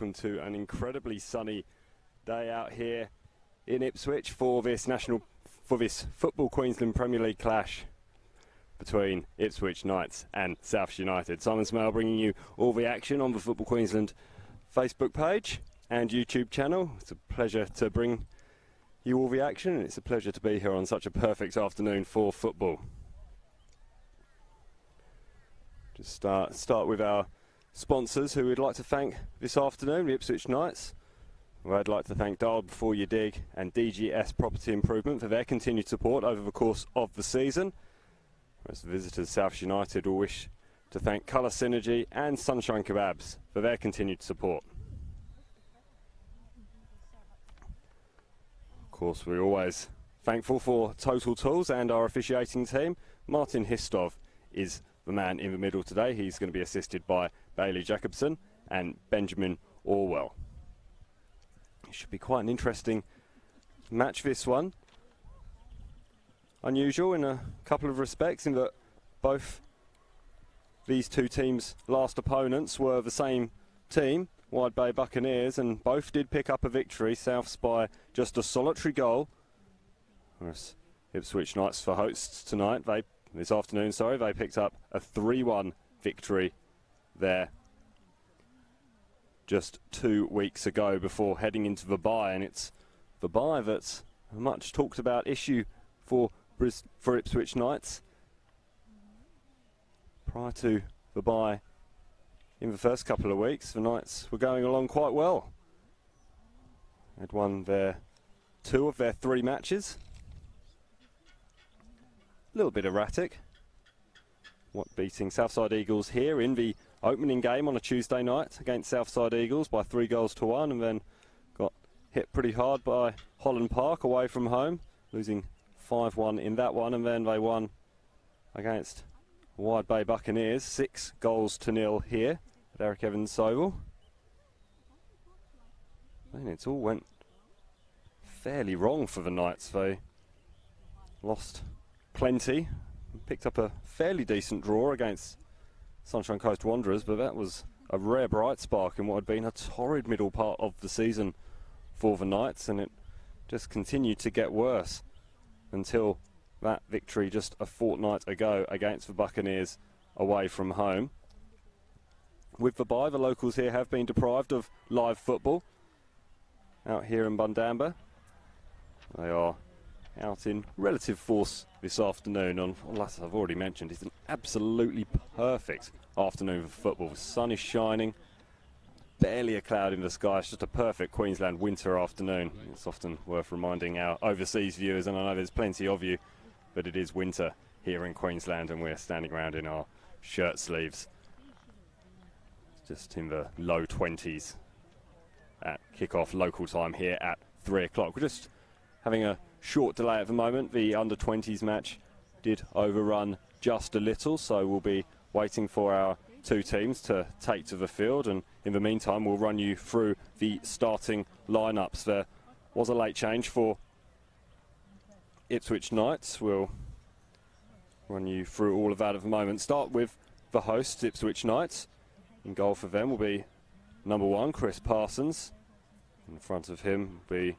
welcome to an incredibly sunny day out here in Ipswich for this Football Queensland Premier League clash between Ipswich Knights and South United. Simon Smale bringing you all the action on the Football Queensland Facebook page and YouTube channel. It's a pleasure to bring you all the action, and it's a pleasure to be here on such a perfect afternoon for football. Just start with our sponsors who we'd like to thank this afternoon, the Ipswich Knights. Well, I'd like to thank Dial Before You Dig and DGS Property Improvement for their continued support over the course of the season. As visitors, South United will wish to thank Colour Synergy and Sunshine Kebabs for their continued support. Of course, we're always thankful for Total Tools and our officiating team. Martin Histov is the man in the middle today. He's going to be assisted by Bailey Jacobson and Benjamin Orwell. It should be quite an interesting match, this one. Unusual in a couple of respects in that both these two teams' last opponents were the same team, Wide Bay Buccaneers, and both did pick up a victory, Souths by just a solitary goal. Whereas Ipswich Knights for hosts tonight, this afternoon, they picked up a 3-1 victory there just 2 weeks ago before heading into the bye, and it's the bye that's a much talked about issue for Ipswich Knights. Prior to the bye in the first couple of weeks, the Knights were going along quite well. They'd won 2 of their 3 matches. A little bit erratic. Beating Southside Eagles here in the opening game on a Tuesday night against Southside Eagles by 3-1, and then got hit pretty hard by Holland Park away from home, losing 5-1 in that one, and then they won against Wide Bay Buccaneers 6-0 here at Eric Evans Oval. And it all went fairly wrong for the Knights. They lost plenty, picked up a fairly decent draw against Sunshine Coast Wanderers, but that was a rare bright spark in what had been a torrid middle part of the season for the Knights, and it just continued to get worse until that victory just a fortnight ago against the Buccaneers away from home. With the bye, the locals here have been deprived of live football out here in Bundamba. They are out in relative force this afternoon on, as I've already mentioned, it's an absolutely perfect afternoon for football. The sun is shining, barely a cloud in the sky. It's just a perfect Queensland winter afternoon. It's often worth reminding our overseas viewers, and I know there's plenty of you, but it is winter here in Queensland and we're standing around in our shirt sleeves. Just in the low 20s at kick-off local time here at 3 o'clock. We're just having a short delay at the moment. The under-20s match did overrun just a little, so we'll be waiting for our 2 teams to take to the field, and in the meantime we'll run you through the starting lineups. There was a late change for Ipswich Knights. We'll run you through all of that at the moment. Start with the hosts, Ipswich Knights. In goal for them will be number 1, Chris Parsons. In front of him will be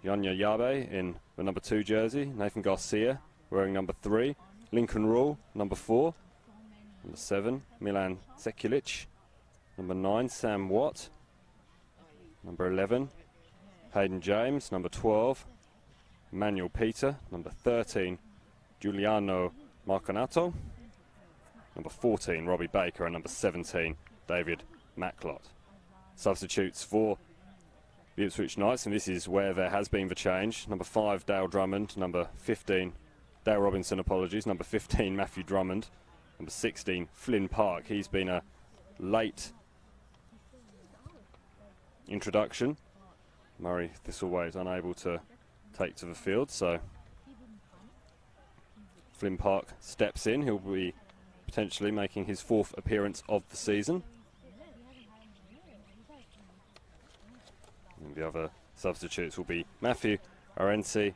Yanya Yabe in the number 2 jersey, Nathan Garcia wearing number 3, Lincoln Rule number 4, number 7 Milan Sekulic, number 9 Sam Watt, number 11 Hayden James, number 12 Emmanuel Peter, number 13 Giuliano Marconato, number 14 Robbie Baker, and number 17 David Macklot. Substitutes for the Ipswich Knights, and this is where there has been the change. Number 5, Dale Drummond. Number 15, Dale Robinson, number 15, Matthew Drummond. Number 16, Flynn Park. He's been a late introduction. Murray Thistleway is unable to take to the field, so Flynn Park steps in. He'll be potentially making his 4th appearance of the season. And the other substitutes will be Matthew Arensi,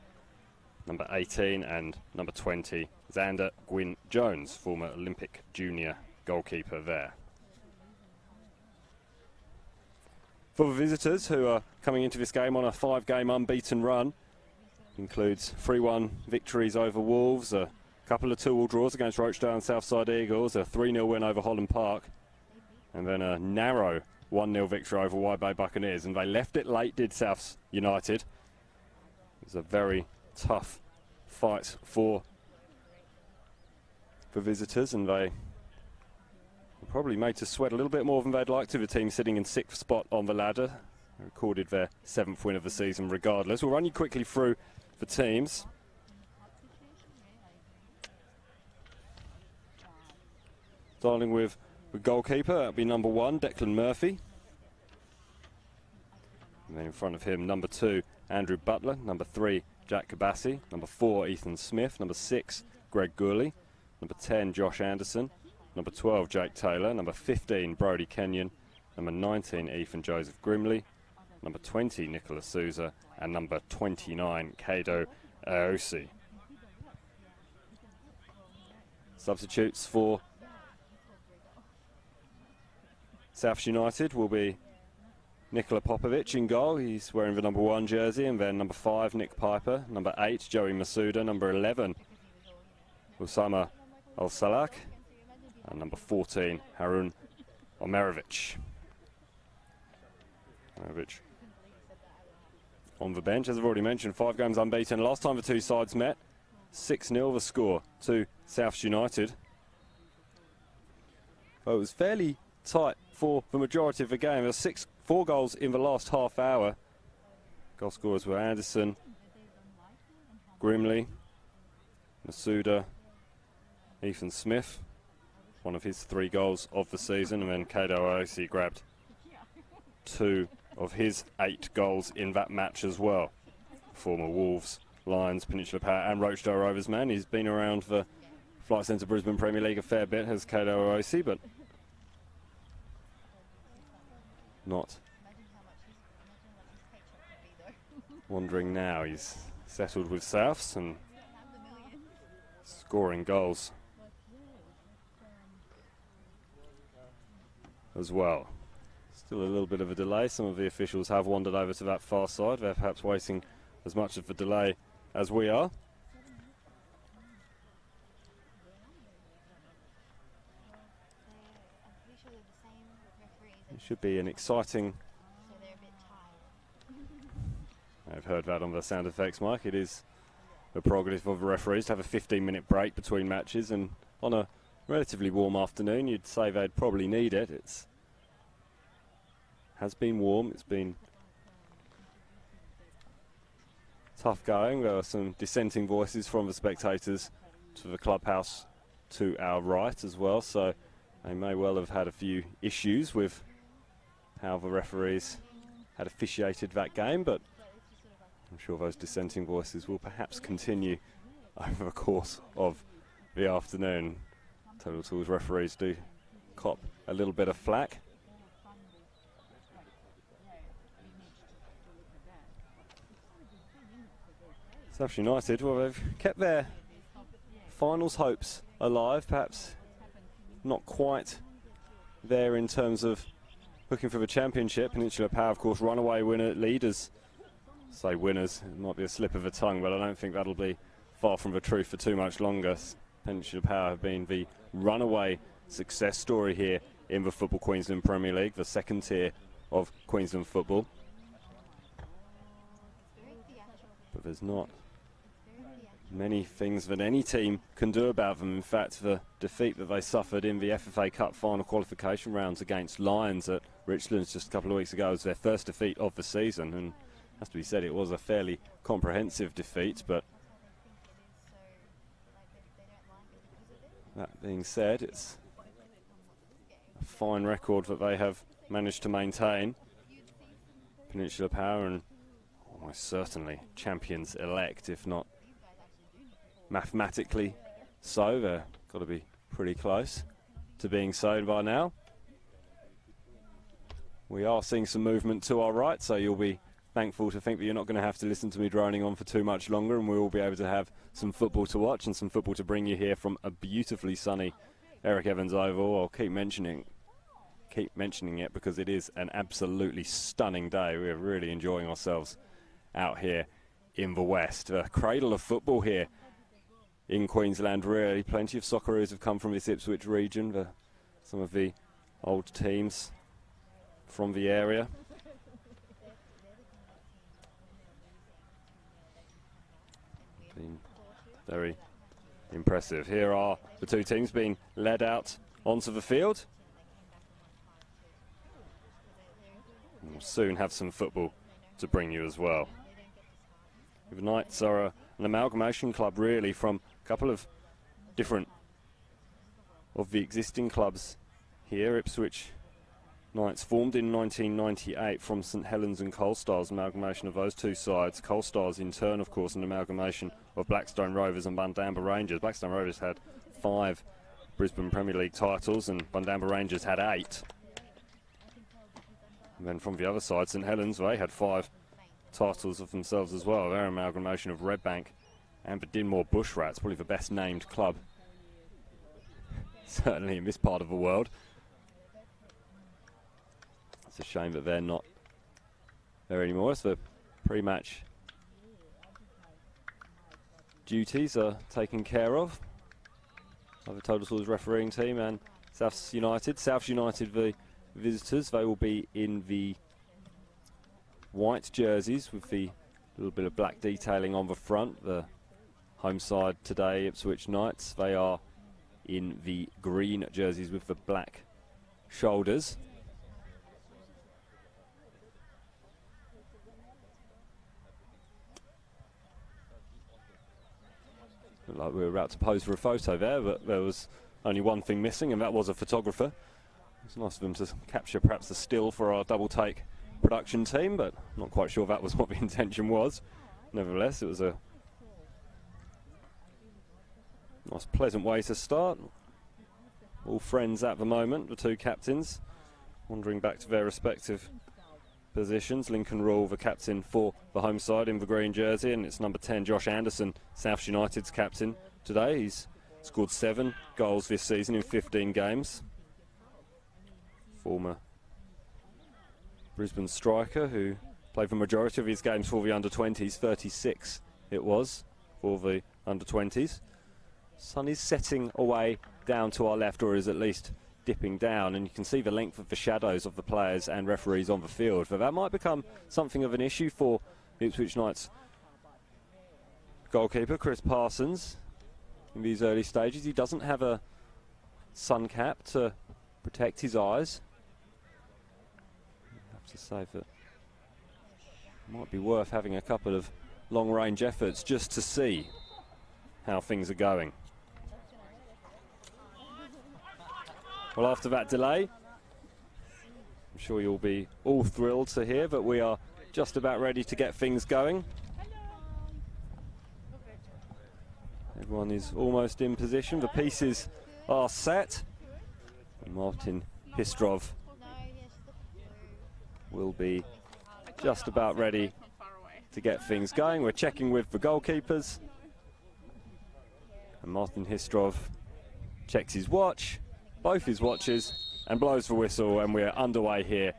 number 18, and number 20, Xander Gwyn Jones, former Olympic junior goalkeeper there. For the visitors, who are coming into this game on a 5-game unbeaten run, includes 3-1 victories over Wolves, a couple of 2-2 draws against Rochdale and Southside Eagles, a 3-0 win over Holland Park, and then a narrow 1-0 victory over Wide Bay Buccaneers. And they left it late, did Souths United. It was a very tough fight for visitors, and they were probably made to sweat a little bit more than they'd like to. The team sitting in 6th spot on the ladder. They recorded their 7th win of the season regardless. We'll run you quickly through the teams. Starting with the goalkeeper, that'll be number 1, Declan Murphy. And then in front of him, number 2, Andrew Butler. Number 3, Jack Kabassi. Number 4, Ethan Smith. Number 6, Greg Gourley. Number 10, Josh Anderson. Number 12, Jake Taylor. Number 15, Brody Kenyon. Number 19, Ethan Joseph Grimley. Number 20, Nicholas Souza. And number 29, Kado Aosi. Substitutes for Souths United will be Nikola Popovic in goal. He's wearing the number 1 jersey. And then number 5, Nick Piper. Number 8, Joey Masuda. Number 11, Usama Al-Salak. And number 14, Harun Omerovic. On the bench, as I've already mentioned, 5 games unbeaten. Last time the two sides met, 6-0 the score to Souths United. Well, it was fairly tight for the majority of the game. There were 4 goals in the last half hour. Goal scorers were Anderson, Grimley, Masuda, Ethan Smith, one of his 3 goals of the season, and then Kado Aosi grabbed 2 of his 8 goals in that match as well. Former Wolves, Lions, Peninsula Power and Rochdale Rovers man. He's been around the Flight Centre Brisbane Premier League a fair bit, has Kado Aosi, but not wandering now. He's settled with Souths and scoring goals as well. Still a little bit of a delay. Some of the officials have wandered over to that far side. They're perhaps waiting as much of the delay as we are. It should be an exciting... I've heard that on the sound effects mic. It is the prerogative of the referees to have a 15-minute break between matches, and on a relatively warm afternoon you'd say they'd probably need it. It has been warm, it's been tough going. There are some dissenting voices from the spectators to the clubhouse to our right as well, so they may well have had a few issues with how the referees had officiated that game, but I'm sure those dissenting voices will perhaps continue over the course of the afternoon. Total Tools referees do cop a little bit of flack. Souths United, well, they've kept their finals hopes alive, perhaps not quite there in terms of looking for the championship. Peninsula Power, of course, runaway winner leaders. Say winners, it might be a slip of the tongue, but I don't think that'll be far from the truth for too much longer. Peninsula Power have been the runaway success story here in the Football Queensland Premier League, the second tier of Queensland football. But there's not many things that any team can do about them. In fact, the defeat that they suffered in the FFA Cup final qualification rounds against Lions at Richlands just a couple of weeks ago was their first defeat of the season, and has to be said it was a fairly comprehensive defeat. But that being said, it's a fine record that they have managed to maintain. Peninsula Power, and almost certainly champions elect, if not mathematically so. They've got to be pretty close to being so by now. We are seeing some movement to our right, so you'll be thankful to think that you're not going to have to listen to me droning on for too much longer, and we will be able to have some football to watch and some football to bring you here from a beautifully sunny Eric Evans Oval. I'll keep mentioning keep mentioning it because it is an absolutely stunning day. We're really enjoying ourselves out here in the West. A cradle of football here in Queensland, really. Plenty of Socceroos have come from this Ipswich region. Some of the old teams from the area. Been very impressive. Here are the two teams being led out onto the field. We'll soon have some football to bring you as well. The Knights are an amalgamation club, really, from a couple of different of the existing clubs here. Ipswich Knights formed in 1998 from St Helens and Coalstars, amalgamation of those two sides. Coalstars in turn, of course, an amalgamation of Blackstone Rovers and Bundamba Rangers. Blackstone Rovers had 5 Brisbane Premier League titles and Bundamba Rangers had 8. And then from the other side, St Helens, they had 5 titles of themselves as well. Their amalgamation of Redbank and the Dinmore Bushrats, probably the best named club certainly in this part of the world. It's a shame that they're not there anymore. So the pre-match duties are taken care of by the Total Scores refereeing team and Souths United. Souths United, the visitors, they will be in the white jerseys with the little bit of black detailing on the front. The home side today, Ipswich Knights, they are in the green jerseys with the black shoulders. Looked like we were about to pose for a photo there, but there was only one thing missing, and that was a photographer. It's nice of them to capture perhaps a still for our double take production team, but I'm not quite sure that was what the intention was. Nevertheless, it was a nice pleasant way to start. All friends at the moment, the two captains wandering back to their respective positions. Lincoln Rule, the captain for the home side in the green jersey, and it's number 10 Josh Anderson, South United's captain today. He's scored 7 goals this season in 15 games. Former Brisbane striker who played the majority of his games for the under-20s, 36 it was for the under-20s. Sun is setting away down to our left, or is at least dipping down, and you can see the length of the shadows of the players and referees on the field. But that might become something of an issue for the Ipswich Knights goalkeeper Chris Parsons in these early stages. He doesn't have a sun cap to protect his eyes. I have to say that it might be worth having a couple of long-range efforts just to see how things are going. Well, after that delay, I'm sure you'll be all thrilled to hear that we are just about ready to get things going. Everyone is almost in position. The pieces are set. And Martin Histrov will be just about ready to get things going. We're checking with the goalkeepers. And Martin Histrov checks his watch, both his watches, and blows the whistle, and we're underway here.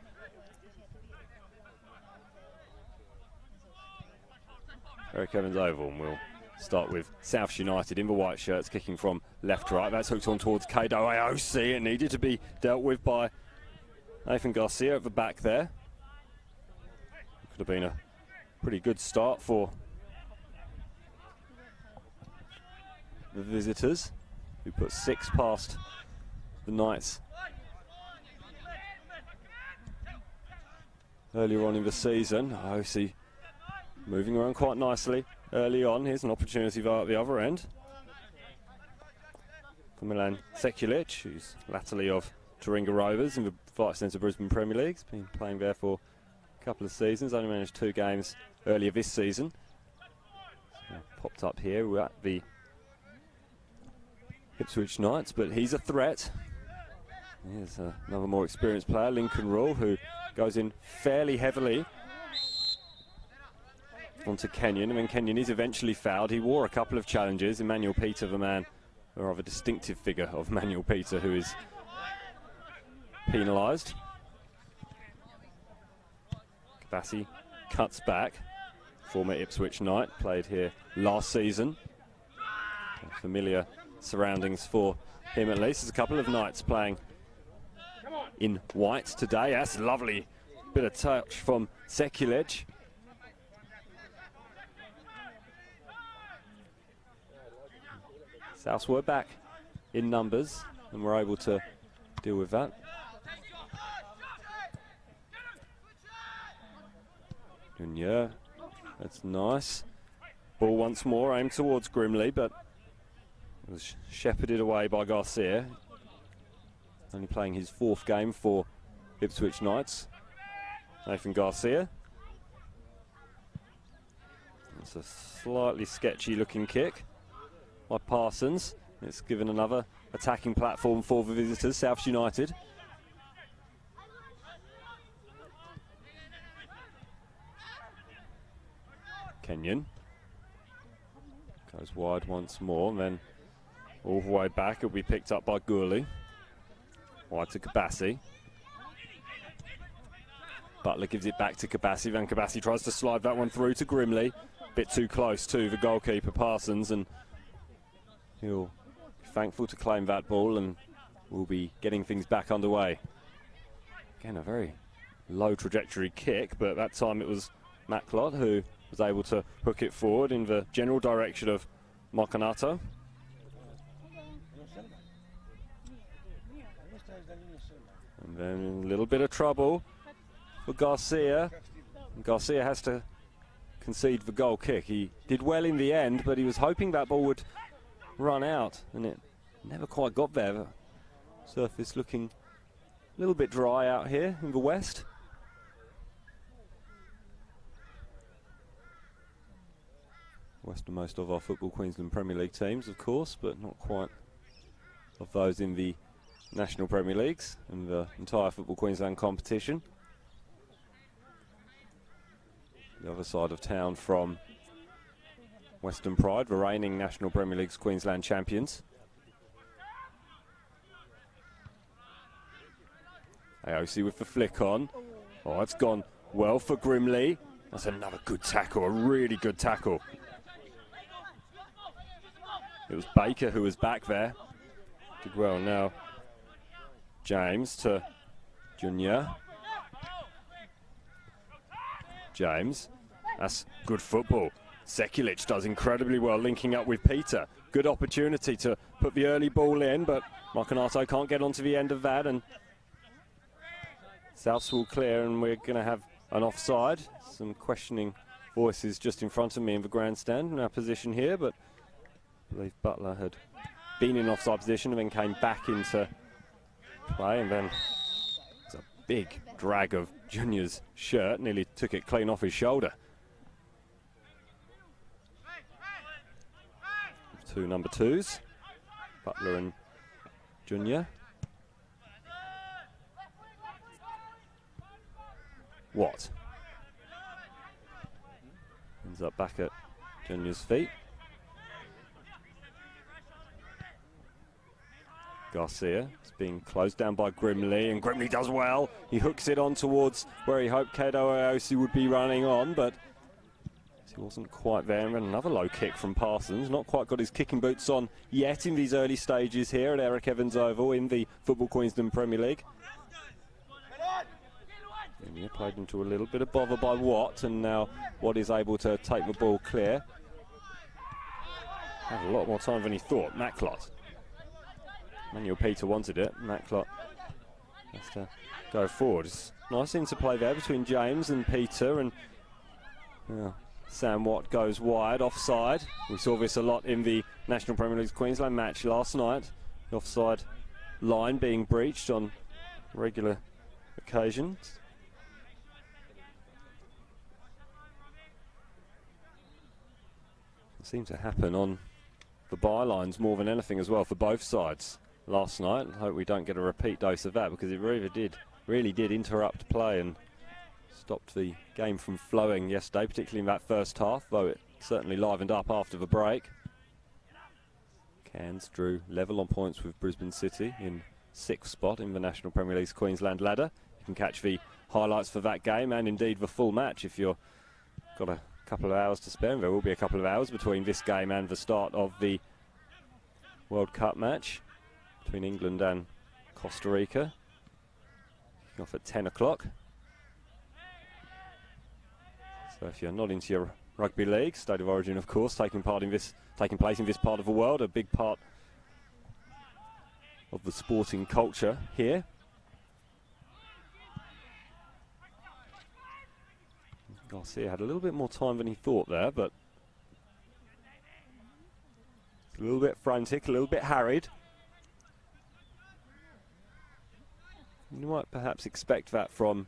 Eric Evans Oval, and we'll start with South United in the white shirts, kicking from left to right. That's hooked on towards Kado AOC. It needed to be dealt with by Nathan Garcia at the back there. Could have been a pretty good start for the visitors, who put 6 past the Knights earlier on in the season. AOC moving around quite nicely early on. Here's an opportunity at the other end for Milan Sekulic, who's latterly of Taringa Rovers in the Vice Centre Brisbane Premier League. He's been playing there for a couple of seasons, only managed 2 games earlier this season. So popped up here. We're at the Ipswich Knights, but he's a threat. Here's another more experienced player, Lincoln Rule, who goes in fairly heavily onto Kenyon, and when Kenyon is eventually fouled, he wore a couple of challenges. Emmanuel Peter, the man, a rather distinctive figure of Emmanuel Peter, who is penalised. Kabassi cuts back. Former Ipswich Knight, played here last season. Familiar surroundings for him at least. There's a couple of Knights playing in white today. That's lovely. Bit of touch from Sekulic. Souths were back in numbers and were able to deal with that. Junior, that's nice. Ball once more aimed towards Grimley, but it was shepherded away by Garcia. Only playing his 4th game for Ipswich Knights. Nathan Garcia. It's a slightly sketchy looking kick by Parsons. It's given another attacking platform for the visitors, Souths United. Kenyon goes wide once more, and then all the way back it'll be picked up by Gourley. Wide to Kabassi. Butler gives it back to Kabassi. Van Kabassi tries to slide that one through to Grimley. Bit too close to the goalkeeper Parsons, and he'll be thankful to claim that ball, and we'll be getting things back underway. Again, a very low trajectory kick, but that time it was Maclot who was able to hook it forward in the general direction of Marcanato. And then a little bit of trouble for Garcia. Garcia has to concede the goal kick. He did well in the end, but he was hoping that ball would run out, and it never quite got there. The surface looking a little bit dry out here in the west. Westernmost of our Football Queensland Premier League teams, of course, but not quite of those in the National Premier Leagues and the entire Football Queensland competition. The other side of town from Western Pride, the reigning National Premier League's Queensland champions. Aosi with the flick on. Oh, it's gone well for Grimley. That's another good tackle, a really good tackle. It was Baker who was back there. Did well now. James to Junior. James. That's good football. Sekulic does incredibly well linking up with Peter. Good opportunity to put the early ball in, but Marcanato can't get onto the end of that, and Souths will clear, and we're going to have an offside. Some questioning voices just in front of me in the grandstand in our position here, but I believe Butler had been in offside position and then came back into play, and then it's a big drag of Junior's shirt, nearly took it clean off his shoulder. Two number 2s, Butler and Junior. Watt ends up back at Junior's feet. Garcia is being closed down by Grimley, and Grimley does well. He hooks it on towards where he hoped Kato Aosi would be running on, but he wasn't quite there. And another low kick from Parsons. Not quite got his kicking boots on yet in these early stages here at Eric Evans Oval in the Football Queensland Premier League. And he played into a little bit of bother by Watt, and now Watt is able to take the ball clear. Had a lot more time than he thought. Maclot. Manuel Peter wanted it. Maclot has to go forward. It's nice interplay there between James and Peter, and Sam Watt goes wide, offside. We saw this a lot in the National Premier League's Queensland match last night. The offside line being breached on regular occasions. It seemed to happen on the bylines more than anything as well for both sides last night. I hope we don't get a repeat dose of that, because it really did interrupt play and stopped the game from flowing yesterday, particularly in that first half, though it certainly livened up after the break. Cairns drew level on points with Brisbane City in 6th spot in the National Premier League's Queensland ladder. You can catch the highlights for that game and indeed the full match if you've got a couple of hours to spare. And there will be a couple of hours between this game and the start of the World Cup match between England and Costa Rica. Kicking off at 10 o'clock. So if you're not into your rugby league, State of Origin, of course, taking place in this part of the world, a big part of the sporting culture here. Garcia had a little bit more time than he thought there, but a little bit frantic, a little bit harried. You might perhaps expect that from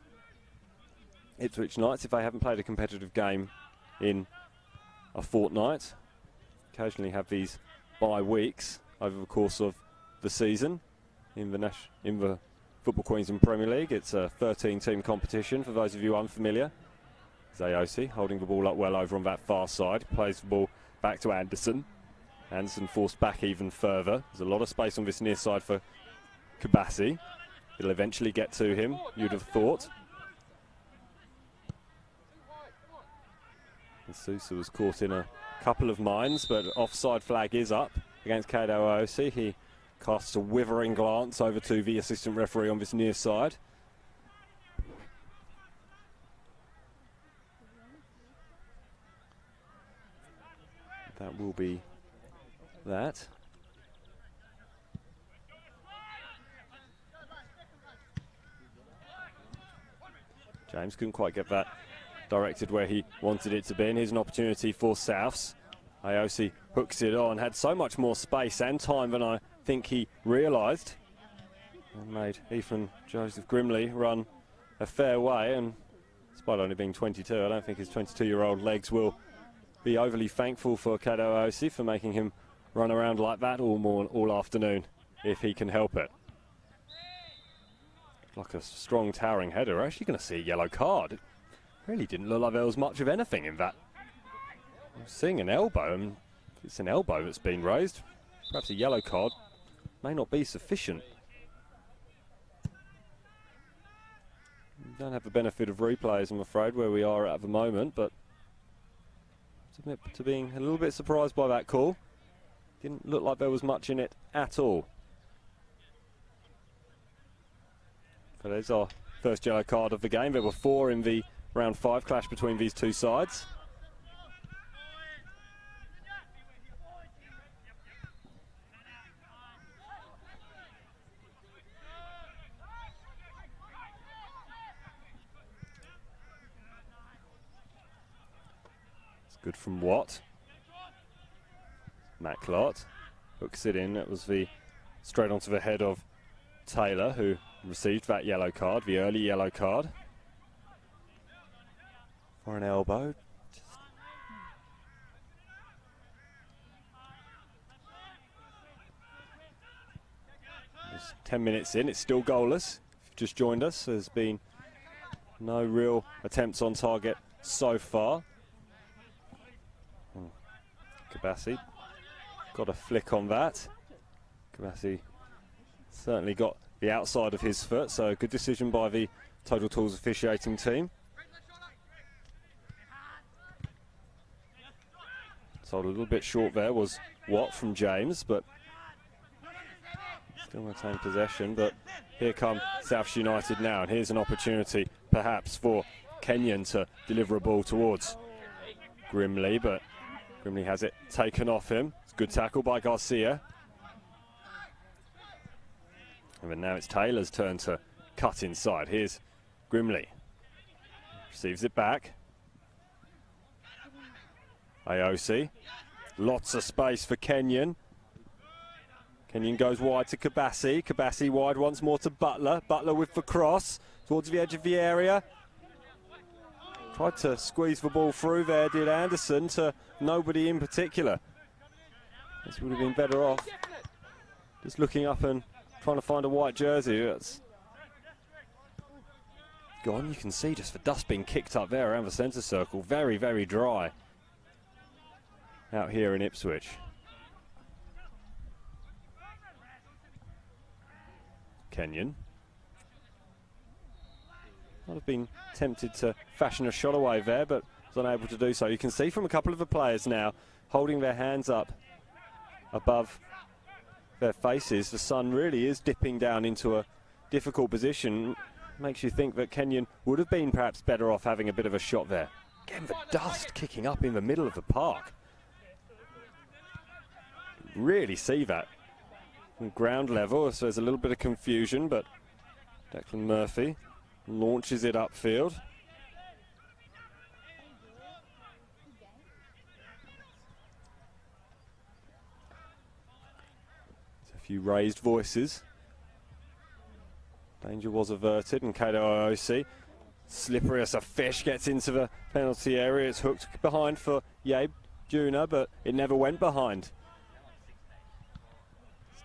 Ipswich Knights if they haven't played a competitive game in a fortnight. Occasionally have these bye weeks over the course of the season in the Football Queensland Premier League. It's a 13-team competition for those of you unfamiliar. Zayosi holding the ball up well over on that far side, plays the ball back to Anderson. Anderson forced back even further. There's a lot of space on this near side for Kabassi. It'll eventually get to him, you'd have thought. And Sousa was caught in a couple of mines, but offside flag is up against Kato Aosi. He casts a withering glance over to the assistant referee on this near side. That will be that. James couldn't quite get that directed where he wanted it to be, and here's an opportunity for Souths. Aosi hooks it on, had so much more space and time than I think he realised, and made Ethan Joseph Grimley run a fair way, and despite only being 22, I don't think his 22-year-old legs will be overly thankful for Kato Aosi for making him run around like that all afternoon, if he can help it. Like a strong, towering header. We're actually going to see a yellow card. It really didn't look like there was much of anything in that. I'm seeing an elbow, and if it's an elbow that's been raised, perhaps a yellow card may not be sufficient. We don't have the benefit of replays, I'm afraid, where we are at the moment, but I admit to being a little bit surprised by that call. Didn't look like there was much in it at all. So there's our first yellow card of the game. There were 4 in the round 5 clash between these two sides. It's good from Watt. Macklot hooks it in. It was the straight onto the head of Taylor, who received that yellow card, the early yellow card, for an elbow. Just 10 minutes in, it's still goalless. If you've just joined us, there's been no real attempts on target so far. Kabassi got a flick on that. Kabassi certainly got the outside of his foot, so good decision by the Total Tools officiating team. So a little bit short there was Watt from James, but still maintain possession. But here come Souths United now, and here's an opportunity perhaps for Kenyon to deliver a ball towards Grimley, but Grimley has it taken off him. It's a good tackle by Garcia. And then now it's Taylor's turn to cut inside. Here's Grimley. Receives it back. Aosi. Lots of space for Kenyon. Kenyon goes wide to Kabassi. Kabassi wide once more to Butler. Butler with the cross towards the edge of the area. Tried to squeeze the ball through there, did Anderson, to nobody in particular. This would have been better off just looking up and trying to find a white jersey. That's gone. You can see just the dust being kicked up there around the centre circle. Very, very dry out here in Ipswich. Kenyon. Might have been tempted to fashion a shot away there, but was unable to do so. You can see from a couple of the players now holding their hands up above their faces. The sun really is dipping down into a difficult position. Makes you think that Kenyon would have been perhaps better off having a bit of a shot there. Again, the dust kicking up in the middle of the park. Really see that from ground level, so there's a little bit of confusion, but Declan Murphy launches it upfield. A few raised voices. Danger was averted, and Kato Iosi, slippery as a fish, gets into the penalty area. It's hooked behind for Yabe Juna, but it never went behind.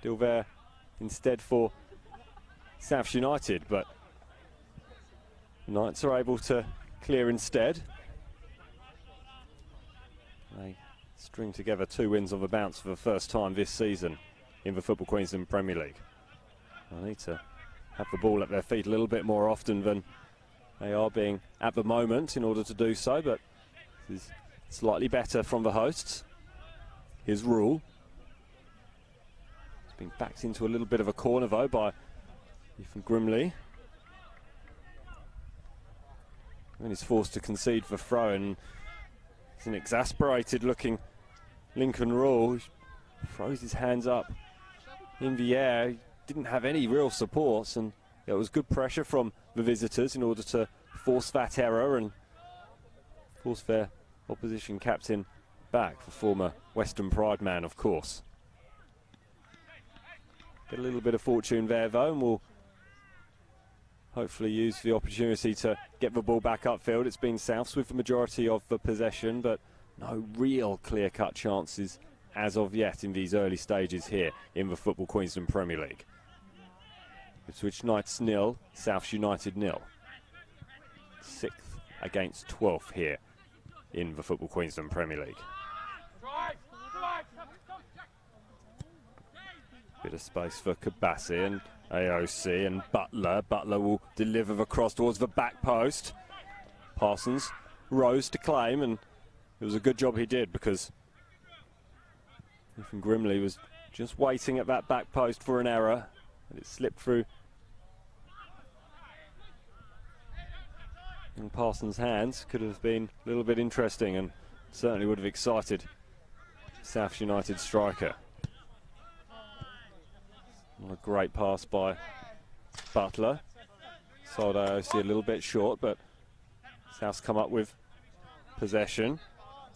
Still there instead for South United, but the Knights are able to clear instead. They string together 2 wins on the bounce for the first time this season in the Football Queensland Premier League. They need to have the ball at their feet a little bit more often than they are being at the moment in order to do so, but this is slightly better from the hosts. Here's Rule. It's been backed into a little bit of a corner though by Ethan Grimley. And he's forced to concede the throw, and it's an exasperated looking Lincoln Rule. He throws his hands up in the air. He didn't have any real supports, and it was good pressure from the visitors in order to force that error and force their opposition captain back, the former Western Pride man, of course. Get a little bit of fortune there though, and we'll hopefully use the opportunity to get the ball back upfield. It's been Souths with the majority of the possession, but no real clear-cut chances as of yet in these early stages here in the Football Queensland Premier League. Ipswich Knights 0, Souths United 0. 6th against 12th here in the Football Queensland Premier League. Bit of space for Kabassi and AOC and Butler. Butler will deliver the cross towards the back post. Parsons rose to claim, and it was a good job he did, because Ethan Grimley was just waiting at that back post for an error, and it slipped through in Parsons' hands. Could have been a little bit interesting and certainly would have excited South United striker. Not a great pass by Butler. Sold AOC a little bit short, but South's come up with possession.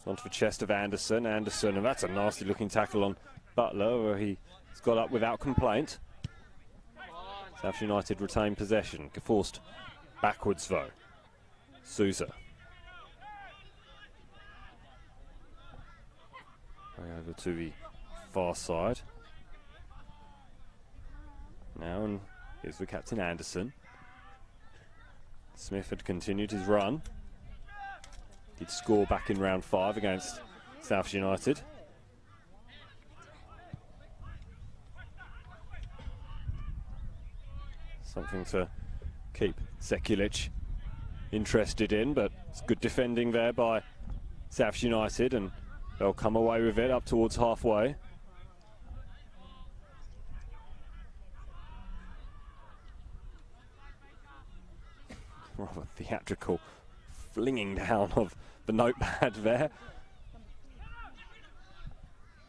Onto the chest of Anderson, and that's a nasty looking tackle on Butler, where he's got up without complaint. South United retain possession, forced backwards though. Souza. Way over to the far side. Now, and here's the captain Anderson. Smith had continued his run. He'd score back in round 5 against South United. Something to keep Sekulic interested in, but it's good defending there by South United, and they'll come away with it up towards halfway. Rather theatrical flinging down of the notepad there.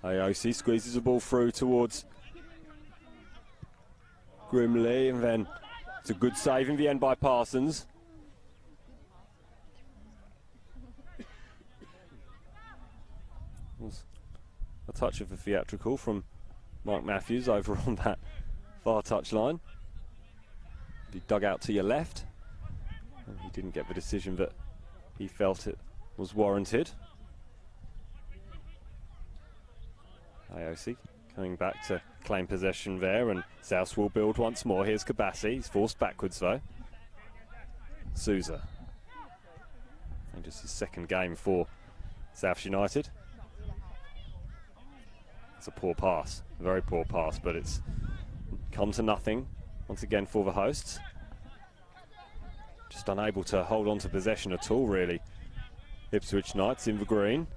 AOC squeezes the ball through towards Grimley, and then it's a good save in the end by Parsons. Was a touch of a theatrical from Mark Matthews over on that far touchline. He dug out to your left. He didn't get the decision that he felt it was warranted. AOC coming back to claim possession there, and South will build once more. Here's Kabassi. He's forced backwards though. Souza. And just his second game for South United. It's a poor pass, very poor pass, but it's come to nothing once again for the hosts. Just unable to hold on to possession at all, really. Ipswich Knights in the green.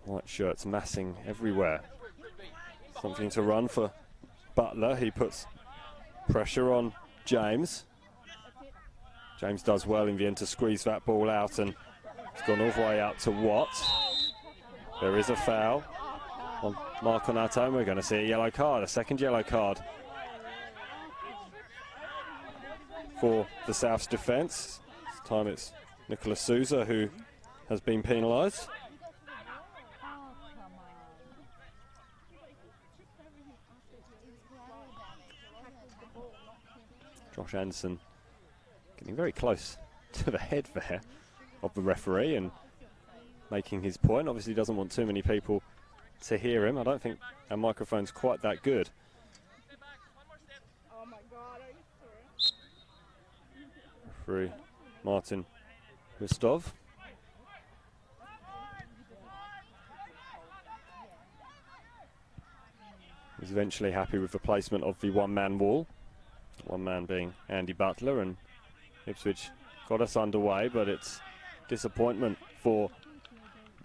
White shirts massing everywhere. Something to run for Butler. He puts pressure on James. James does well in the end to squeeze that ball out, and it's gone all the way out to Watt. There is a foul on Mark Onato, and we're going to see a yellow card, a second yellow card for the South's defence. This time it's Nicholas Souza who has been penalised. Josh Anderson getting very close to the head there of the referee and making his point. Obviously doesn't want too many people to hear him. I don't think our microphone's quite that good. Referee Martin Rostov. He's eventually happy with the placement of the one-man wall. One man being Andy Butler, and Ipswich got us underway, but it's disappointment for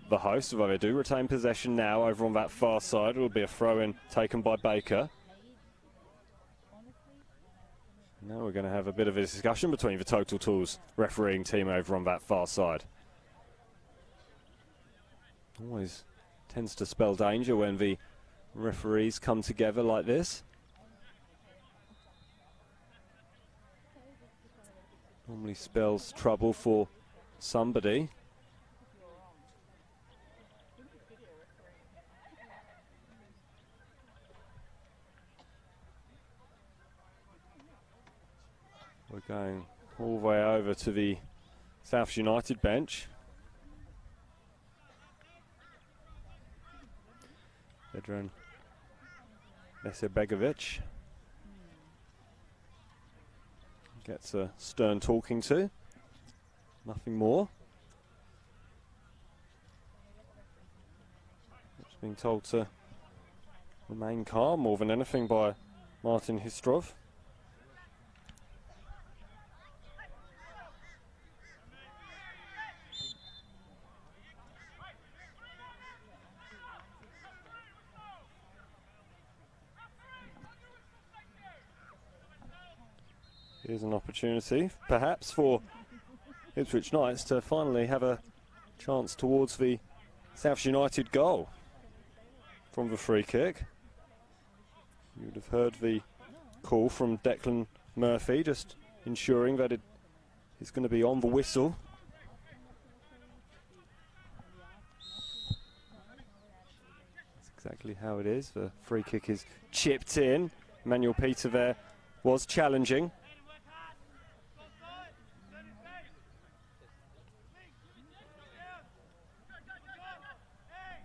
the hosts, although they do retain possession now over on that far side. It will be a throw-in taken by Baker. Now we're going to have a bit of a discussion between the Total Tools refereeing team over on that far side. Always tends to spell danger when the referees come together like this. Normally spells trouble for somebody. We're going all the way over to the South United bench. Vedran Vesebegovic gets a stern talking to, nothing more. Just being told to remain calm more than anything by Martin Histrov. Here's an opportunity, perhaps, for Ipswich Knights to finally have a chance towards the South United goal from the free kick. You would have heard the call from Declan Murphy, just ensuring that it is going to be on the whistle. That's exactly how it is. The free kick is chipped in. Emmanuel Peter there was challenging.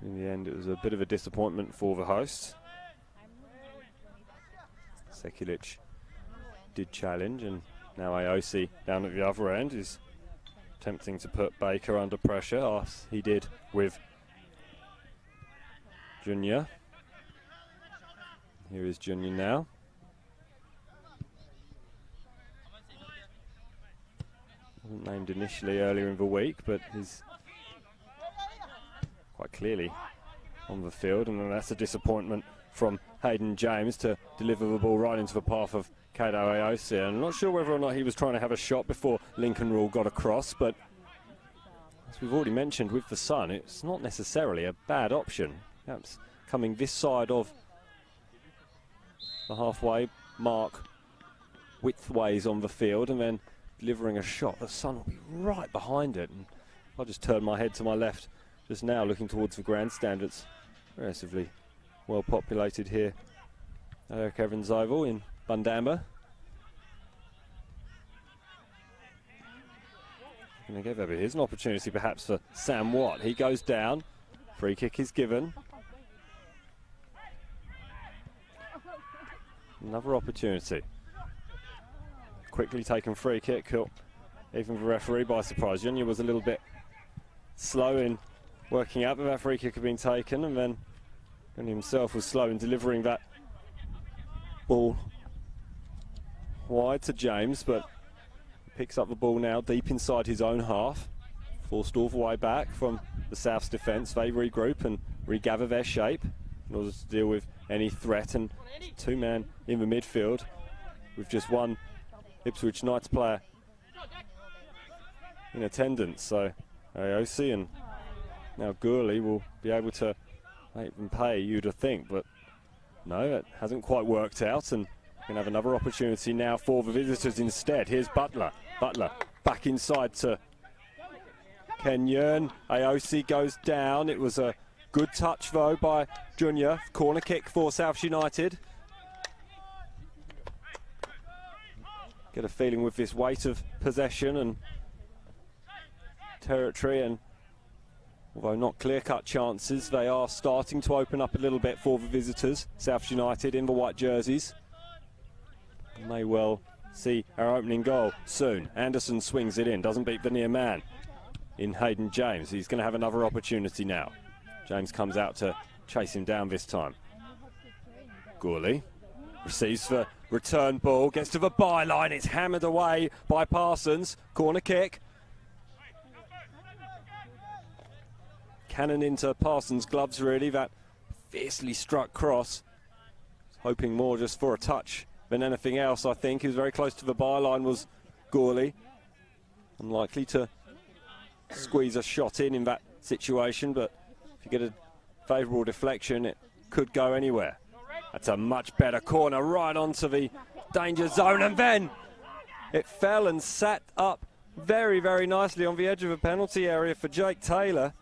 In the end, it was a bit of a disappointment for the hosts. Sekulic did challenge, and now Aosi down at the other end is attempting to put Baker under pressure, as he did with Junior. Here is Junior now. Wasn't named initially earlier in the week, but he's quite clearly on the field, and that's a disappointment from Hayden James to deliver the ball right into the path of Kato Aosi. I'm not sure whether or not he was trying to have a shot before Lincoln Rule got across, but as we've already mentioned with the sun, it's not necessarily a bad option. Perhaps coming this side of the halfway mark, widthways on the field, and then delivering a shot. The sun will be right behind it, and I'll just turn my head to my left just now, looking towards the grandstand. It's relatively well populated here at Eric Evans Oval in Bundamba. And here's an opportunity perhaps for Sam Watt. He goes down, free kick is given. Another opportunity. Quickly taken free kick, caught even the referee by surprise. Junior was a little bit slow in working out that free kick had been taken, and then Junior himself was slow in delivering that ball wide to James, but picks up the ball now deep inside his own half. Forced all the way back from the South's defence. They regroup and regather their shape in order to deal with any threat. And two-man in the midfield with just one Ipswich Knights player in attendance. So AOC and now Gurley will be able to make them pay, you'd think. But no, it hasn't quite worked out. And we're going to have another opportunity now for the visitors instead. Here's Butler. Butler back inside to Kenyon. AOC goes down. It was a good touch though by Junior. Corner kick for South United. Get a feeling with this weight of possession and territory, and although not clear-cut chances, they are starting to open up a little bit for the visitors. South United in the white jerseys. May well see our opening goal soon. Anderson swings it in, doesn't beat the near man in Hayden James. He's going to have another opportunity now. James comes out to chase him down this time. Gurley receives the return ball, gets to the byline, it's hammered away by Parsons. Corner kick. Cannon into Parsons' gloves really, that fiercely struck cross. Hoping more just for a touch than anything else, I think. He was very close to the byline, was Gurley. Unlikely to squeeze a shot in that situation, but if you get a favourable deflection, it could go anywhere. That's a much better corner right onto the danger zone, and then it fell and sat up very, very nicely on the edge of the penalty area for Jake Taylor.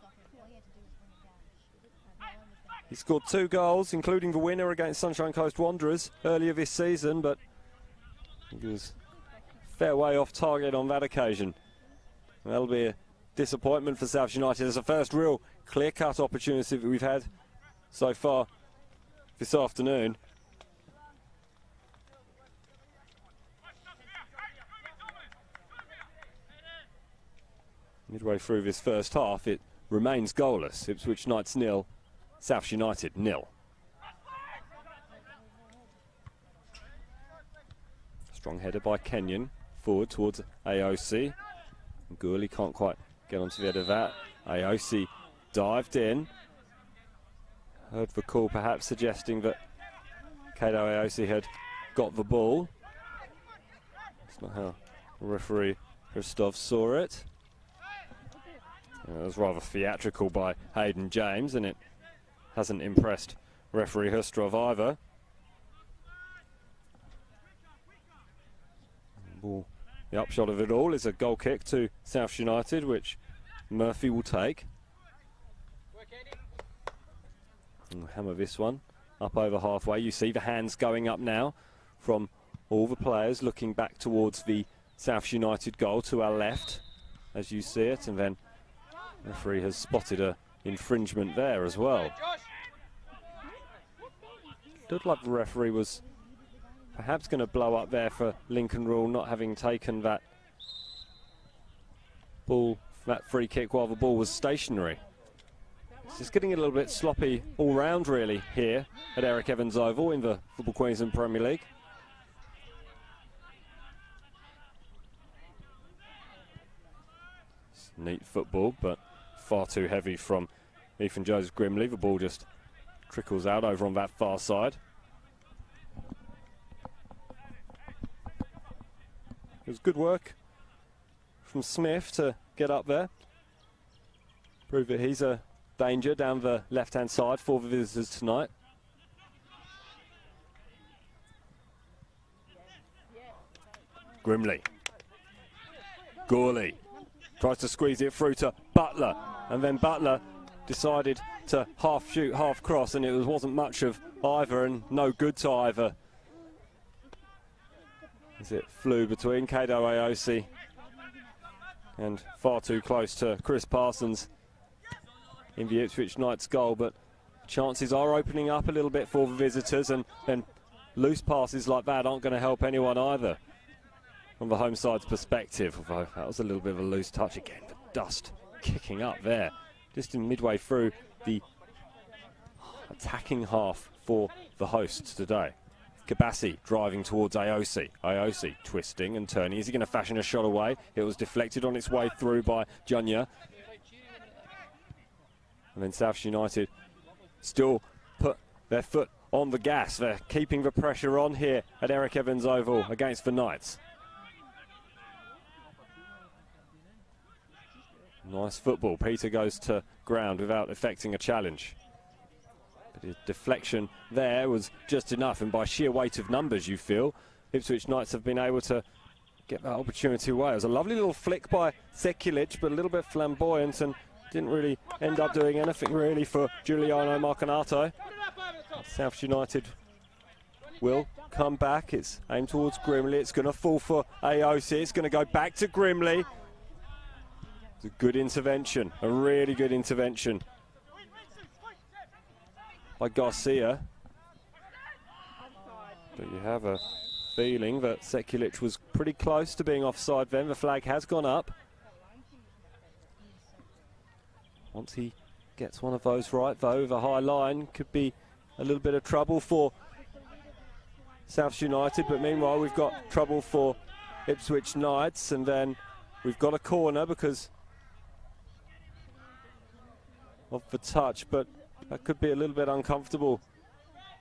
He scored 2 goals, including the winner against Sunshine Coast Wanderers earlier this season, but he was a fair way off target on that occasion. That'll be a disappointment for South United. It's the first real clear-cut opportunity that we've had so far this afternoon. Midway through this first half, it remains goalless. Ipswich Knights 0, South United 0. Strong header by Kenyon, forward towards AOC. Gurley can't quite get onto the head of that. AOC dived in. Heard the call perhaps suggesting that Kato AOC had got the ball. That's not how referee Christoph saw it. It was rather theatrical by Hayden James, and it hasn't impressed referee Hustrov either. Ball. The upshot of it all is a goal kick to South United, which Murphy will take. And we'll hammer this one up over halfway. You see the hands going up now from all the players looking back towards the South United goal to our left, as you see it, and then the referee has spotted a infringement there as well. Looked like the referee was perhaps going to blow up there for Lincoln Rule not having taken that ball, that free kick while the ball was stationary. It's just getting a little bit sloppy all round really here at Eric Evans Oval in the Football Queensland Premier League. It's neat football, but far too heavy from Ethan Joseph Grimley. The ball just trickles out over on that far side. It was good work from Smith to get up there. Prove that he's a danger down the left-hand side for the visitors tonight. Grimley. Gurley tries to squeeze it through to Butler, and then Butler decided to half shoot, half cross, and it wasn't much of either, and no good to either. As it flew between Kato AOC and far too close to Chris Parsons in the Ipswich Knights goal, but chances are opening up a little bit for the visitors, and then loose passes like that aren't going to help anyone either from the home side's perspective. Although that was a little bit of a loose touch again. The dust kicking up there just in midway through the attacking half for the hosts today. Kabassi driving towards Aosi. Aosi twisting and turning. Is he going to fashion a shot away? It was deflected on its way through by Junya. And then South United still put their foot on the gas. They're keeping the pressure on here at Eric Evans Oval against the Knights. Nice football. Peter goes to ground without effecting a challenge. But his deflection there was just enough, and by sheer weight of numbers, you feel, Ipswich Knights have been able to get that opportunity away. It was a lovely little flick by Sekulic, but a little bit flamboyant, and didn't really end up doing anything really for Giuliano Marcanato. South United will come back. It's aimed towards Grimley. It's going to fall for Aosi. It's going to go back to Grimley. It's a good intervention, a really good intervention by Garcia. But you have a feeling that Sekulic was pretty close to being offside then. The flag has gone up. Once he gets one of those right, though, the high line could be a little bit of trouble for South United. But meanwhile, we've got trouble for Ipswich Knights, and then we've got a corner because of the touch, but that could be a little bit uncomfortable,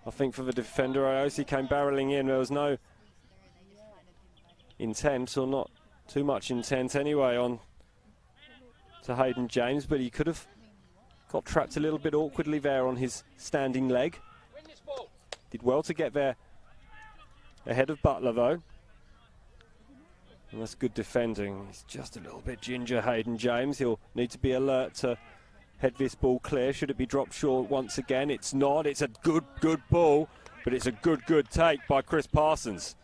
I think, for the defender. Aosi came barreling in. There was no intent, or not too much intent anyway, on to Hayden James, but he could have got trapped a little bit awkwardly there on his standing leg. Did well to get there ahead of Butler, though. And that's good defending. He's just a little bit ginger, Hayden James. He'll need to be alert to head this ball clear. Should it be dropped short once again? It's not. It's a good ball, but it's a good take by Chris Parsons.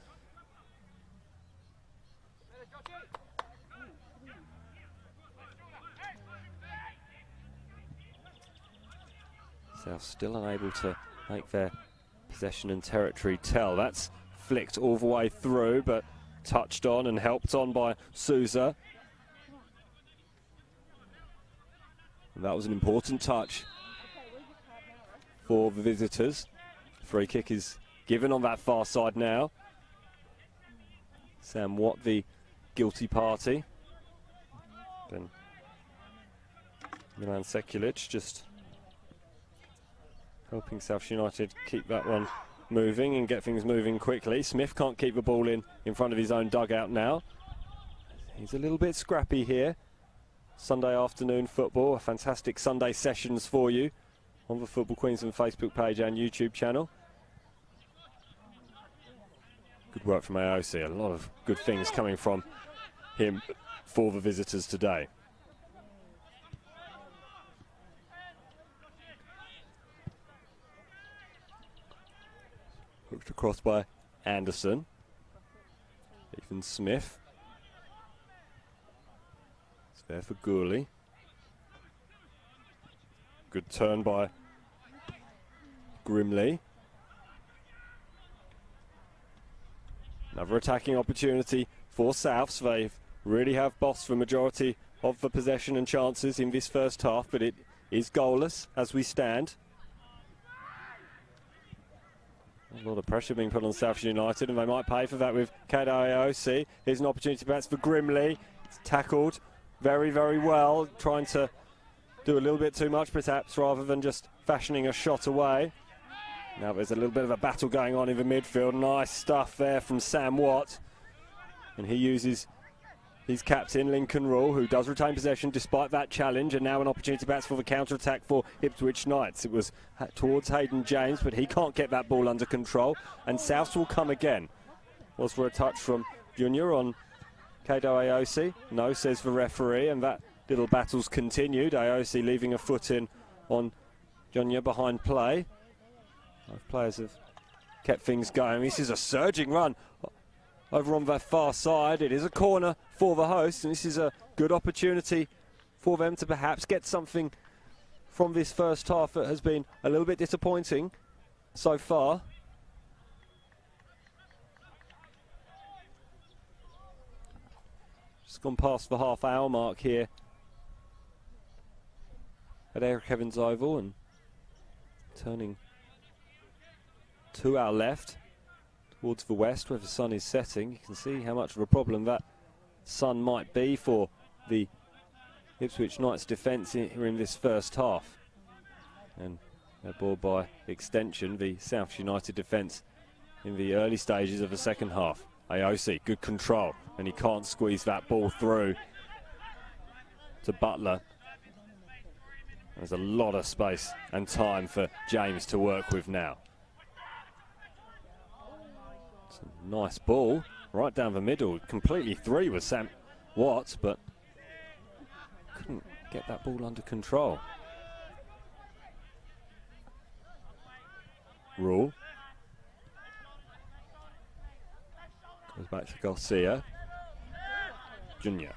South still unable to make their possession and territory tell. That's flicked all the way through, but touched on and helped on by Souza. And that was an important touch for the visitors. Free kick is given on that far side now. Sam Watt, the guilty party. Then Milan Sekulic just helping South United keep that one moving and get things moving quickly. Smith can't keep the ball in front of his own dugout now. He's a little bit scrappy here. Sunday afternoon football, a fantastic Sunday sessions for you on the Football Queensland Facebook page and YouTube channel. Good work from Aosi. A lot of good things coming from him for the visitors today. Hooked across by Anderson. Ethan Smith. It's there for Gourley. Good turn by Grimley. Another attacking opportunity for Souths. They really have bossed the majority of the possession and chances in this first half, but it is goalless as we stand. A lot of pressure being put on South United, and they might pay for that with Kato Aosi. Here's an opportunity perhaps for Grimley. It's tackled very, very well, trying to do a little bit too much perhaps rather than just fashioning a shot away. Now there's a little bit of a battle going on in the midfield. Nice stuff there from Sam Watt. And he uses his captain, Lincoln Rule, who does retain possession despite that challenge. And now an opportunity perhaps for the counter-attack for Ipswich Knights. It was towards Hayden James, but he can't get that ball under control. And Souths will come again. Was for a touch from Junior on Kato Aosi. No, says the referee, and that little battle's continued. Aosi leaving a foot in on Junior behind play. Both players have kept things going. This is a surging run over on the far side. It is a corner for the host, and this is a good opportunity for them to perhaps get something from this first half that has been a little bit disappointing so far. Just gone past the half-hour mark here at Eric Evans Oval, and turning to our left, towards the west where the sun is setting. You can see how much of a problem that sun might be for the Ipswich Knights defence here in this first half. And therefore, by extension, the South United defence in the early stages of the second half. AOC, good control, and he can't squeeze that ball through to Butler. There's a lot of space and time for James to work with now. It's a nice ball, right down the middle, completely free with Sam Watts, but couldn't get that ball under control. Rule. Goes back to Garcia. Junior.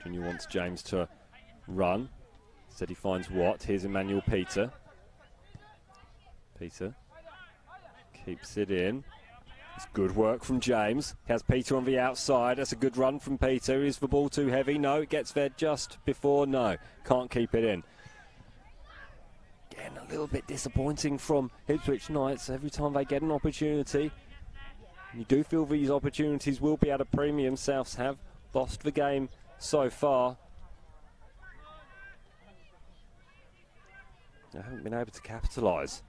Junior wants James to run. Instead he finds Watt. Here's Emmanuel Peter. Peter keeps it in. It's good work from James. Has Peter on the outside. That's a good run from Peter. Is the ball too heavy? No, it gets there just before. No, can't keep it in. Again, a little bit disappointing from Ipswich Knights. Every time they get an opportunity, you do feel these opportunities will be at a premium. Souths have lost the game so far. They haven't been able to capitalise.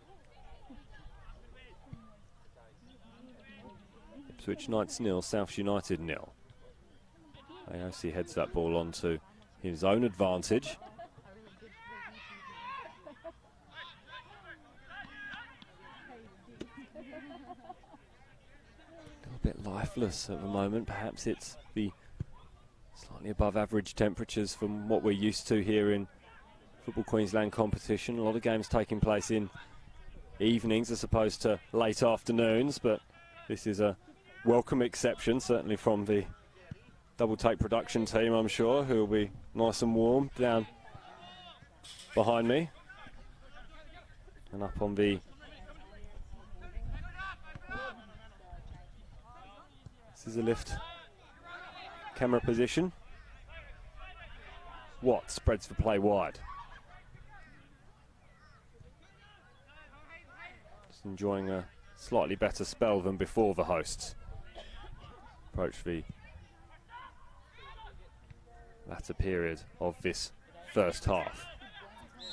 Ipswich Knights 0, South United 0. AOC heads that ball onto his own advantage. A bit lifeless at the moment. Perhaps it's the slightly above average temperatures from what we're used to here in Football Queensland competition. A lot of games taking place in evenings as opposed to late afternoons, but this is a welcome exception, certainly from the double take production team, I'm sure, who will be nice and warm down behind me and up on the scissor lift camera position. Watt spreads the play wide. Just enjoying a slightly better spell than before the hosts approach the latter period of this first half.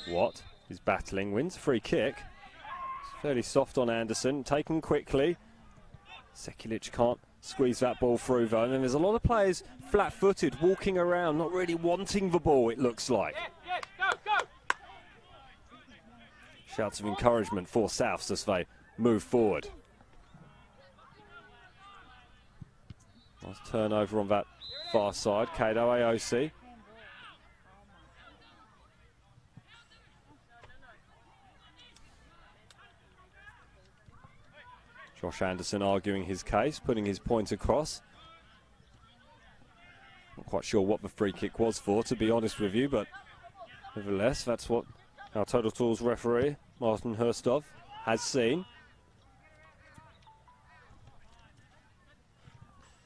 Watt is battling, wins a free kick. It's fairly soft on Anderson, taken quickly. Sekulic can't squeeze that ball through though, and there's a lot of players flat-footed, walking around, not really wanting the ball, it looks like. Go. Shouts of encouragement for Souths as they move forward. Nice turnover on that far side. Kato AOC. Josh Anderson arguing his case, putting his point across. Not quite sure what the free kick was for, to be honest with you, but nevertheless, that's what our Total Tools referee, Martin Hurstov, has seen.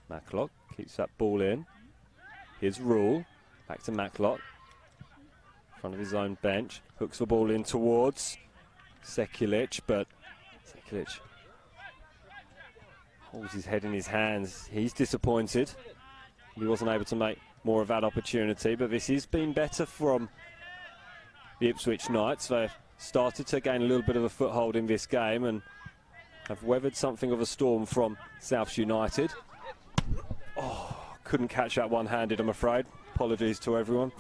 Matlock keeps that ball in. Here's Rule, back to Matlock. In front of his own bench, hooks the ball in towards Sekulic, but Sekulic holds his head in his hands. He's disappointed. He wasn't able to make more of that opportunity, but this has been better from the Ipswich Knights. They've started to gain a little bit of a foothold in this game and have weathered something of a storm from South United. Oh, couldn't catch that one-handed, I'm afraid. Apologies to everyone.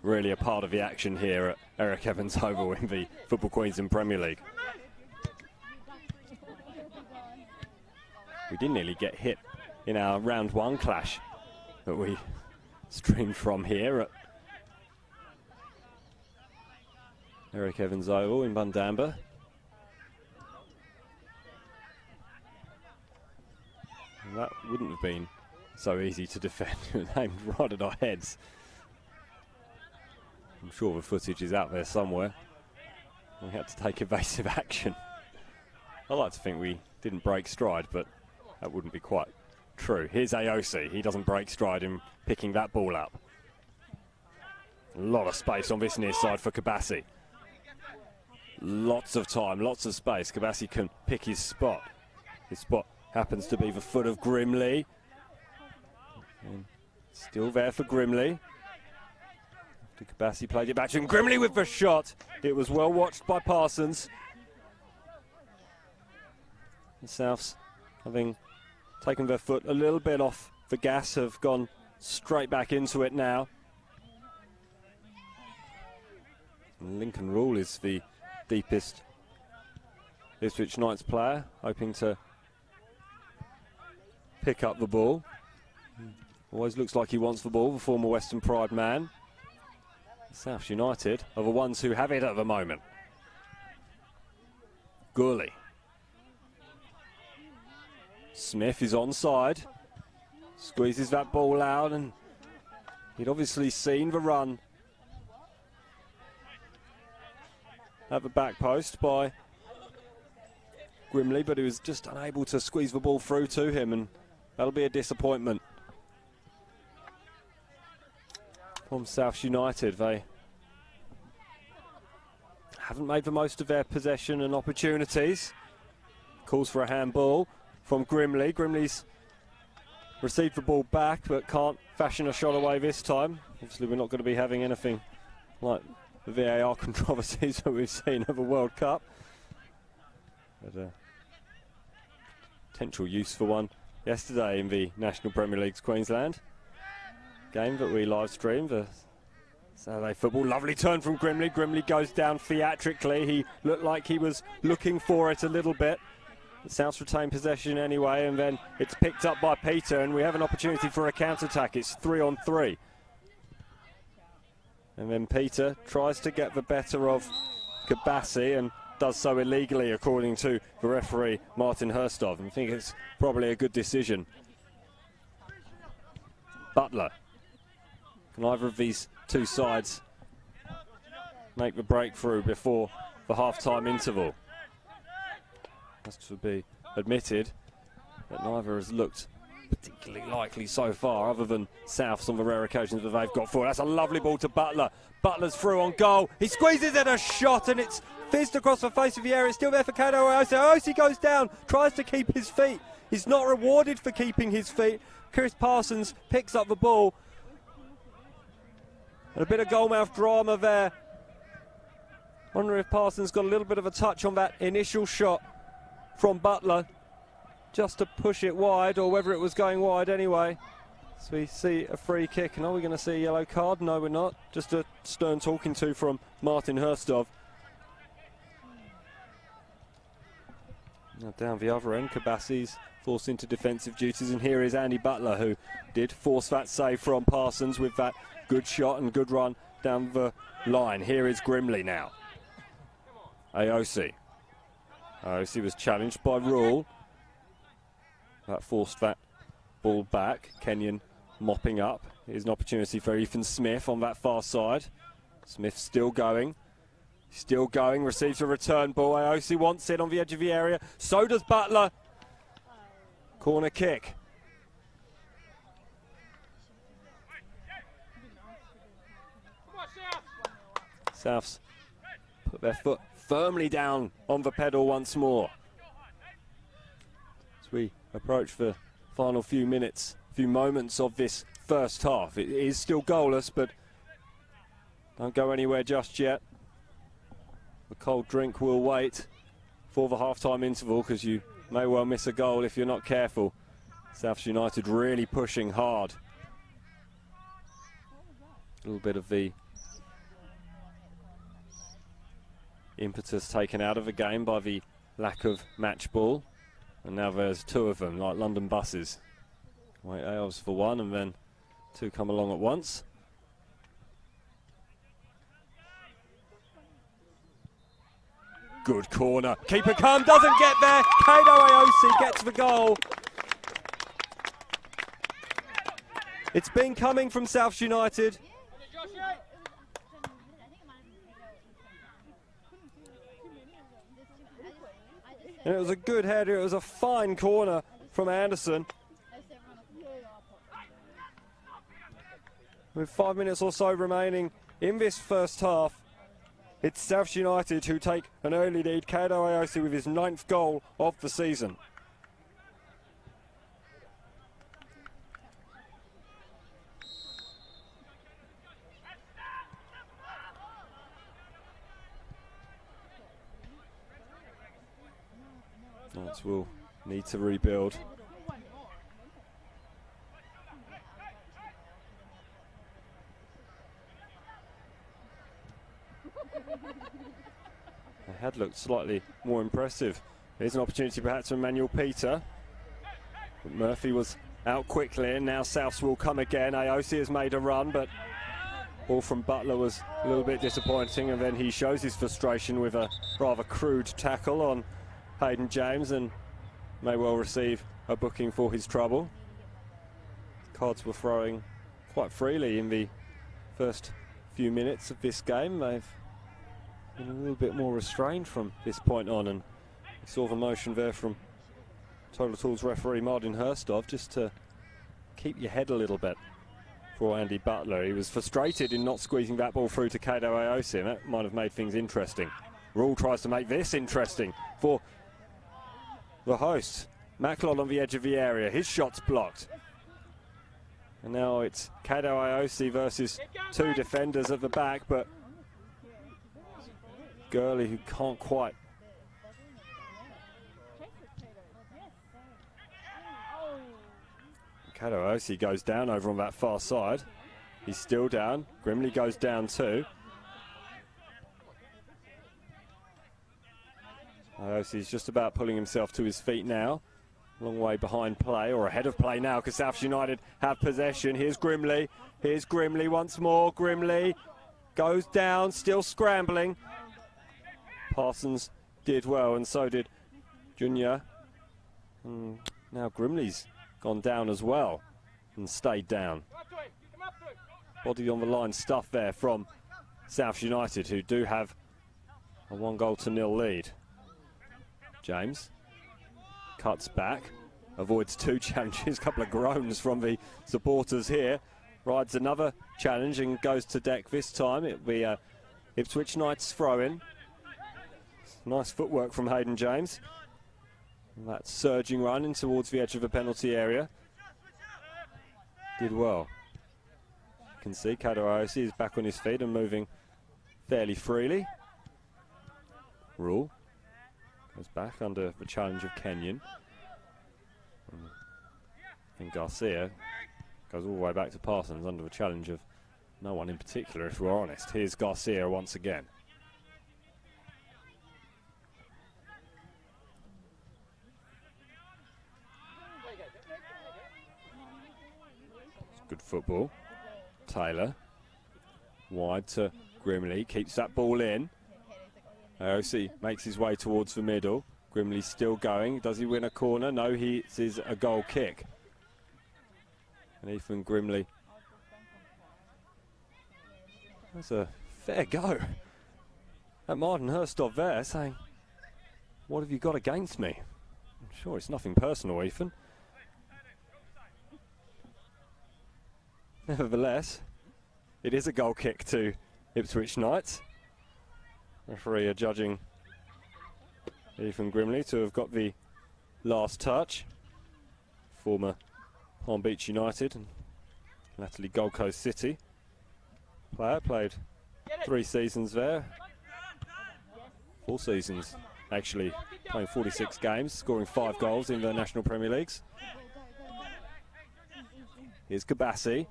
Really a part of the action here at Eric Evans Oval in the Football Queensland Premier League. We did nearly get hit in our round one clash that we streamed from here at Eric Evans Oval in Bundamba. And that wouldn't have been so easy to defend. It was aimed right at our heads. I'm sure the footage is out there somewhere. We had to take evasive action. I like to think we didn't break stride, but that wouldn't be quite true. Here's AOC. He doesn't break stride in picking that ball up. A lot of space on this near side for Kabassi. lots of time, lots of space. Kabassi can pick his spot. His spot happens to be the foot of Grimley. And still there for Grimley. Kabassi played it back to him. Grimley with the shot. It was well watched by Parsons. The Souths, having taken their foot a little bit off the gas, have gone straight back into it now. And Lincoln Rule is the deepest Ipswich Knights player, hoping to pick up the ball. Always looks like he wants the ball, the former Western Pride man. South United are the ones who have it at the moment. Gourley. Smith is onside. Squeezes that ball out, and he'd obviously seen the run at the back post by Grimley, but he was just unable to squeeze the ball through to him, and that'll be a disappointment from South United. They haven't made the most of their possession and opportunities. Calls for a handball from Grimley. Grimley's received the ball back but can't fashion a shot away this time. Obviously we're not going to be having anything like the VAR controversies that we've seen of the World Cup. But potential use for one yesterday in the National Premier League's Queensland game that we live streamed. The Saturday football. Lovely turn from Grimley. Grimley goes down theatrically. He looked like he was looking for it a little bit. The Souths retain possession anyway, and then it's picked up by Peter, and we have an opportunity for a counter-attack. It's 3-on-3. And then Peter tries to get the better of Kabassi and does so illegally, according to the referee, Martin Herstov. And I think it's probably a good decision. Butler. Can either of these two sides make the breakthrough before the half-time interval? Has to be admitted that neither has looked particularly likely so far, other than Souths on the rare occasions that they've got forward. That's a lovely ball to Butler. Butler's through on goal. He squeezes in a shot, and it's fizzed across the face of the area. It's still there for Kado Aosi. Aosi goes down, tries to keep his feet. He's not rewarded for keeping his feet. Chris Parsons picks up the ball. And a bit of goalmouth drama there. Wonder if Parsons got a little bit of a touch on that initial shot from Butler, just to push it wide, or whether it was going wide anyway. So we see a free kick, and are we going to see a yellow card? No, we're not. Just a stern talking to from Martin Herstov. Now down the other end, Kabassi's forced into defensive duties, and here is Andy Butler, who did force that save from Parsons with that good shot and good run down the line. Here is Grimley now. Aosi. Aosi was challenged by Rule. That forced that ball back. Kenyon mopping up. Here's an opportunity for Ethan Smith on that far side. Smith still going. Still going. Receives a return ball. Aosi wants it on the edge of the area. So does Butler. Corner kick. Souths put their foot firmly down on the pedal once more. As we approach the final few moments of this first half. It is still goalless, but don't go anywhere just yet. The cold drink will wait for the half-time interval, because you may well miss a goal if you're not careful. Souths United really pushing hard. A little bit of the impetus taken out of the game by the lack of match ball, and now there's two of them, like London buses. Wait, Ales for one, and then two come along at once. Good corner. Keeper come, doesn't get there. Kado Aosi gets the goal. It's been coming from Souths United. And it was a good header. It was a fine corner from Anderson. With 5 minutes or so remaining in this first half, It's South United who take an early lead. Kato Aosi with his 9th goal of the season. Knights will need to rebuild. They had looked slightly more impressive. Here's an opportunity perhaps for Emmanuel Peter. But Murphy was out quickly, and now Souths will come again. Aosi has made a run, but ball from Butler was a little bit disappointing, and then he shows his frustration with a rather crude tackle on Hayden James and may well receive a booking for his trouble. Cards were throwing quite freely in the first few minutes of this game. They've been a little bit more restrained from this point on, and we saw the motion there from Total Tools referee Martin Herstov just to keep your head a little bit for Andy Butler. He was frustrated in not squeezing that ball through to Kato Aosi, and that might have made things interesting. Rule tries to make this interesting for the host. Macklot on the edge of the area, his shot's blocked. And now it's Kato Aosi versus 2 defenders at the back, but Gurley who can't quite. Kato Aosi goes down over on that far side. He's still down. Grimley goes down too. Aosi's just about pulling himself to his feet now. Long way behind play, or ahead of play now, because South United have possession. Here's Grimley. Here's Grimley once more. Grimley goes down, still scrambling. Parsons did well, and so did Junior. And now Grimley's gone down as well and stayed down. Body on the line stuff there from South United, who do have a 1-0 lead. James cuts back, avoids 2 challenges, a couple of groans from the supporters here. Rides another challenge and goes to deck this time. It'll be Ipswich Knights throw-in. Nice footwork from Hayden James. And that surging run in towards the edge of the penalty area. Did well. You can see Kato Aosi is back on his feet and moving fairly freely. Rule goes back under the challenge of Kenyon. And Garcia goes all the way back to Parsons under the challenge of no one in particular, if we're honest. Here's Garcia once again. It's good football. Taylor wide to Grimley, keeps that ball in. Aosi makes his way towards the middle. Grimley's still going. Does he win a corner? No, it is a goal kick. And Ethan Grimley. That's a fair go. At Martin Herstov there saying, what have you got against me? I'm sure it's nothing personal, Ethan. Nevertheless, it is a goal kick to Ipswich Knights. Referee are judging Ethan Grimley to have got the last touch. Former Palm Beach United and latterly Gold Coast City player, played 3 seasons there. 4 seasons actually, playing 46 games, scoring 5 goals in the National Premier Leagues. Here's Kabassi.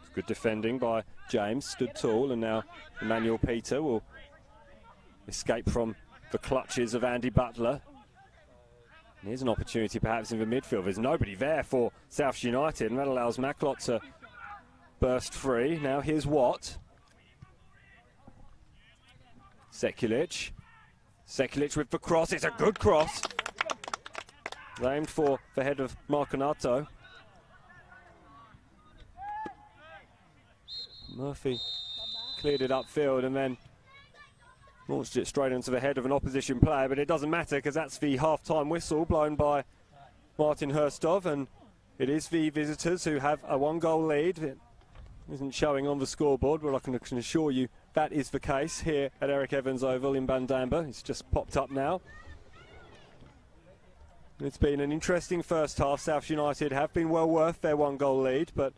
It's good defending by James, stood tall, and now Emmanuel Peter will escape from the clutches of Andy Butler. And here's an opportunity perhaps in the midfield. There's nobody there for South United, and that allows Macklot to burst free. Now here's Watt. Sekulic. Sekulic with the cross. It's a good cross. Aimed for the head of Marconato. Murphy cleared it upfield and then launched it straight into the head of an opposition player, but it doesn't matter because that's the half-time whistle blown by Martin Herstov, and it is the visitors who have a 1-goal lead. isn't showing on the scoreboard, but I can assure you that is the case here at Eric Evans Oval in Bandamba. It's just popped up now. It's been an interesting first half. South United have been well worth their 1-goal lead, but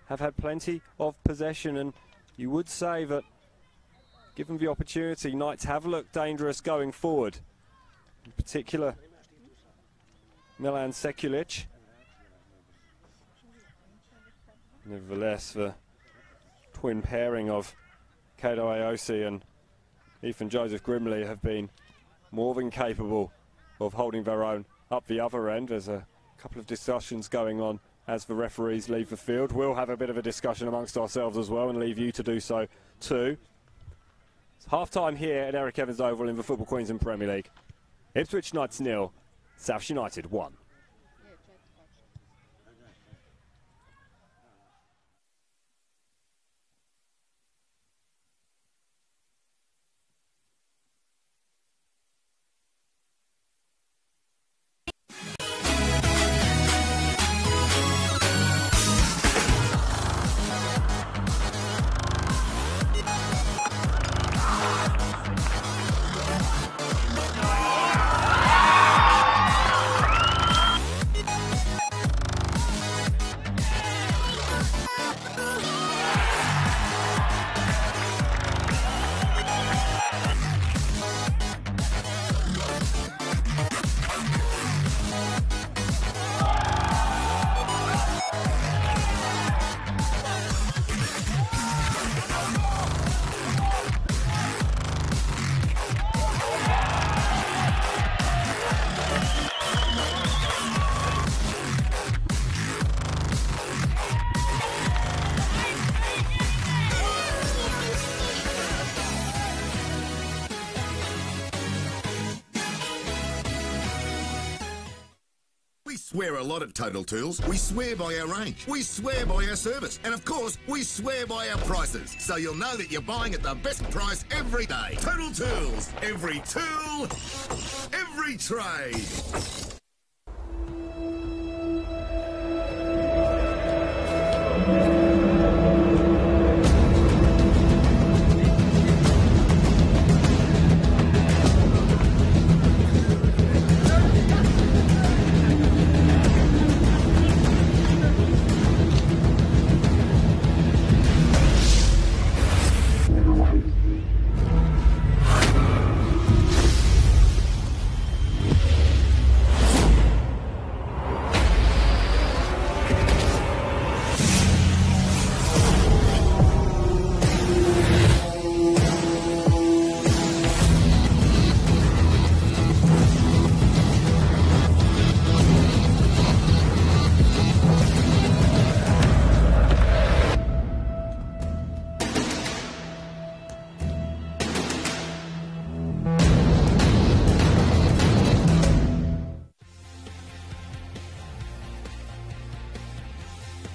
have had plenty of possession, and you would say that given the opportunity, Knights have looked dangerous going forward. In particular, Milan Sekulic. Nevertheless, the twin pairing of Kato Aosi and Ethan Joseph Grimley have been more than capable of holding their own up the other end. There's a couple of discussions going on as the referees leave the field. We'll have a bit of a discussion amongst ourselves as well and leave you to do so too. It's half-time here at Eric Evans Oval in the Football Queensland Premier League. Ipswich Knights 0, South United 1. We swear a lot at Total Tools. We swear by our range. We swear by our service. And of course, we swear by our prices. So you'll know that you're buying at the best price every day. Total Tools. Every tool, every trade.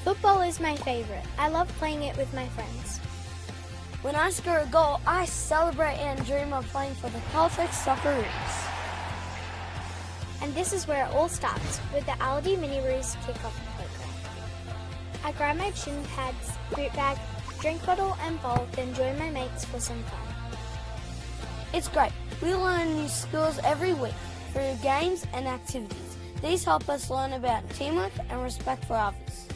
Football is my favourite. I love playing it with my friends. When I score a goal, I celebrate and dream of playing for the Caltex Socceroos. And this is where it all starts, with the Aldi Mini-Roos kick-off program. I grab my shin pads, boot bag, drink bottle and bowl, then join my mates for some fun. It's great. We learn new skills every week through games and activities. These help us learn about teamwork and respect for others.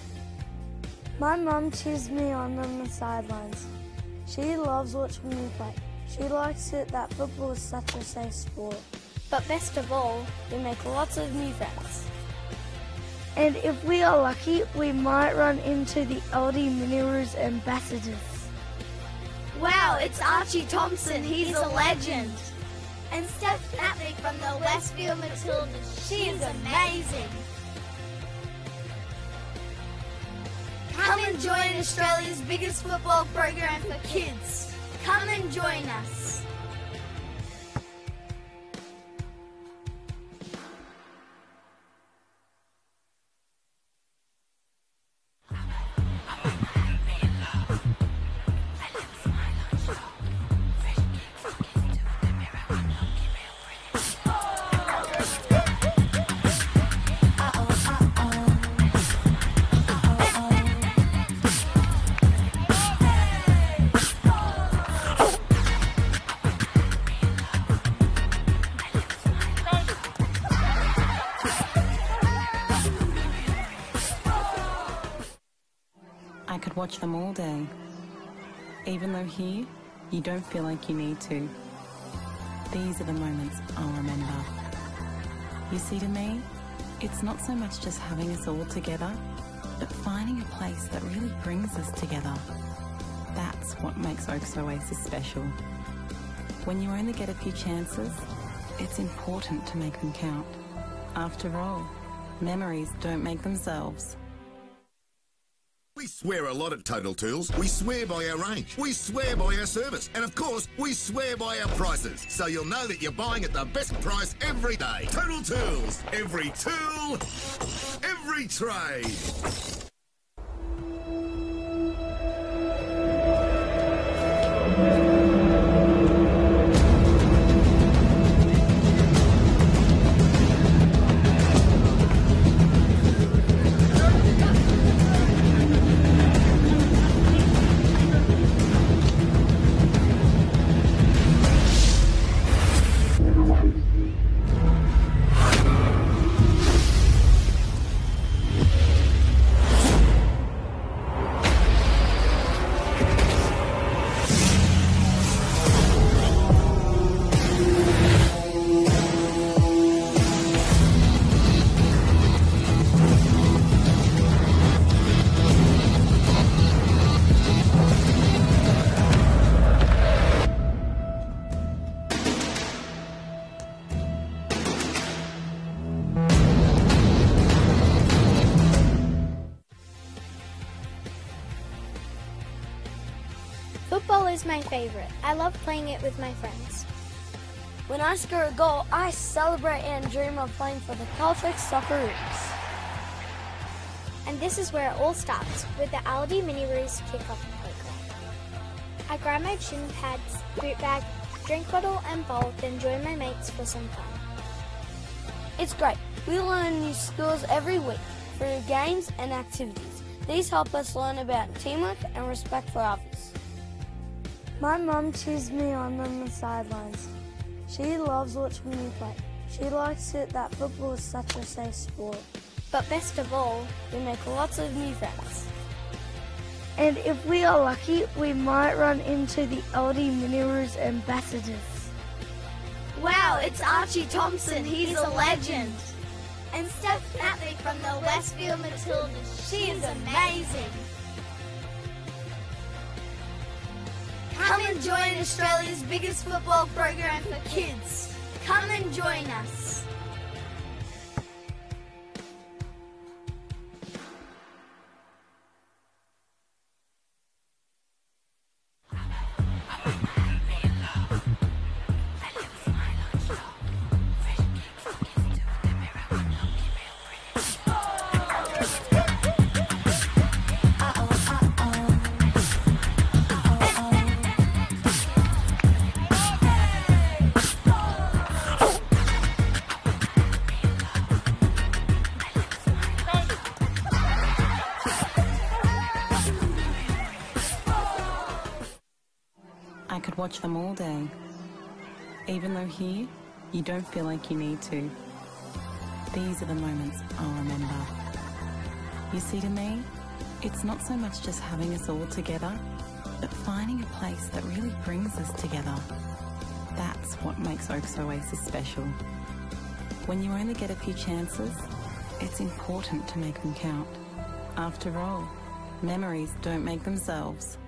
My mum cheers me on the sidelines. She loves watching me play. She likes it that football is such a safe sport. But best of all, we make lots of new friends. And if we are lucky, we might run into the Aldi Mini-Roos ambassadors. Wow, it's Archie Thompson. He's a legend. And Steph Natnick from the Westfield Matildas. She is amazing. Come and join Australia's biggest football program for kids. Come and join us. watch them all day, even though here you don't feel like you need to. These are the moments I'll remember. You see, to me, it's not so much just having us all together, but finding a place that really brings us together. That's what makes Oaks Oasis special. When you only get a few chances, it's important to make them count. After all, memories don't make themselves. We swear a lot at Total Tools. We swear by our range. We swear by our service. And of course, we swear by our prices. So you'll know that you're buying at the best price every day. Total Tools. Every tool, every trade. Football is my favourite. I love playing it with my friends. When I score a goal, I celebrate and dream of playing for the Caltex Socceroos. And this is where it all starts, with the Aldi Mini-Roos kickoff program. I grab my shin pads, boot bag, drink bottle and bowl, then join my mates for some fun. It's great. We learn new skills every week through games and activities. These help us learn about teamwork and respect for others. My mum cheers me on the sidelines. She loves watching me play. She likes it that football is such a safe sport. But best of all, We make lots of new friends. And if we are lucky, we might run into the Aldi Mini-Roos ambassadors. Wow, it's Archie Thompson. He's a legend. And Steph Natlick from the Westfield Matildas. She is amazing. Come and join Australia's biggest football program for kids. Come and join us. I could watch them all day, even though here you don't feel like you need to. These are the moments I'll remember. You see, to me, it's not so much just having us all together, but finding a place that really brings us together. That's what makes Oaks Oasis special. When you only get a few chances, it's important to make them count. After all, memories don't make themselves.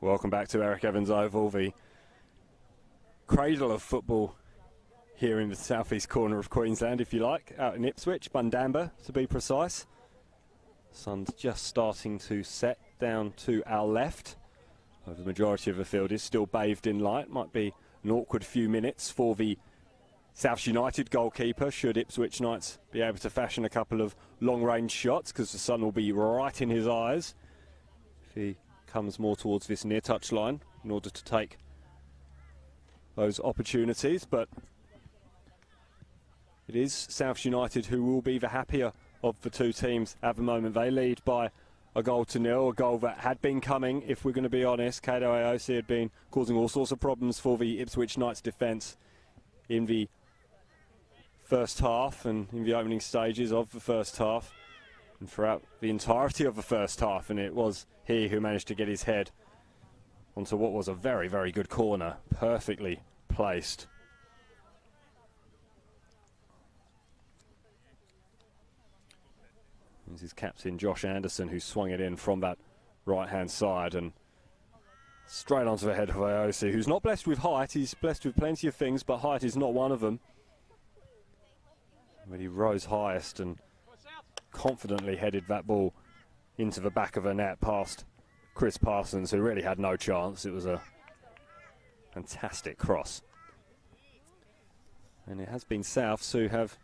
Welcome back to Eric Evans Oval, the cradle of football here in the southeast corner of Queensland, if you like, out in Ipswich, Bundamba to be precise. Sun's just starting to set down to our left. The majority of the field is still bathed in light. Might be an awkward few minutes for the South United goalkeeper, should Ipswich Knights be able to fashion a couple of long-range shots, because the sun will be right in his eyes if he comes more towards this near touch line in order to take those opportunities. But it is South United who will be the happier of the two teams at the moment. They lead by a 0-0, a goal that had been coming, if we're going to be honest. Kato Aosi had been causing all sorts of problems for the Ipswich Knights defence in the first half and in the opening stages of the first half and throughout the entirety of the first half, and it was he who managed to get his head onto what was a very, very good corner, perfectly placed. This is his captain Josh Anderson, who swung it in from that right hand side and straight onto the head of Aosi, who's not blessed with height. He's blessed with plenty of things, but height is not one of them. But he rose highest and confidently headed that ball into the back of the net past Chris Parsons, who really had no chance. It was a fantastic cross. And it has been Souths who have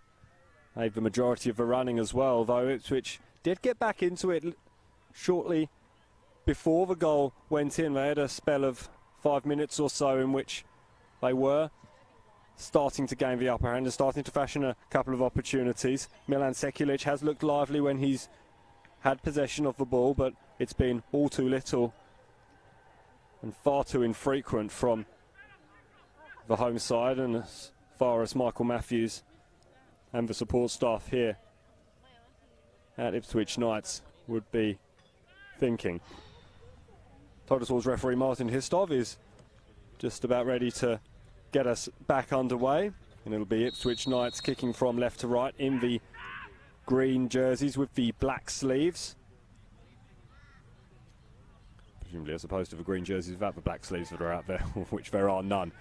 made the majority of the running as well, though Ipswich did get back into it shortly before the goal went in. They had a spell of 5 minutes or so in which they were starting to gain the upper hand and starting to fashion a couple of opportunities. Milan Sekulic has looked lively when he's had possession of the ball, but it's been all too little and far too infrequent from the home side, and as far as Michael Matthews and the support staff here at Ipswich Knights would be thinking. Total Sports referee Martin Histov is just about ready to get us back underway, and it'll be Ipswich Knights kicking from left to right in the green jerseys with the black sleeves, presumably as opposed to the green jerseys without the black sleeves that are out there, of which there are none.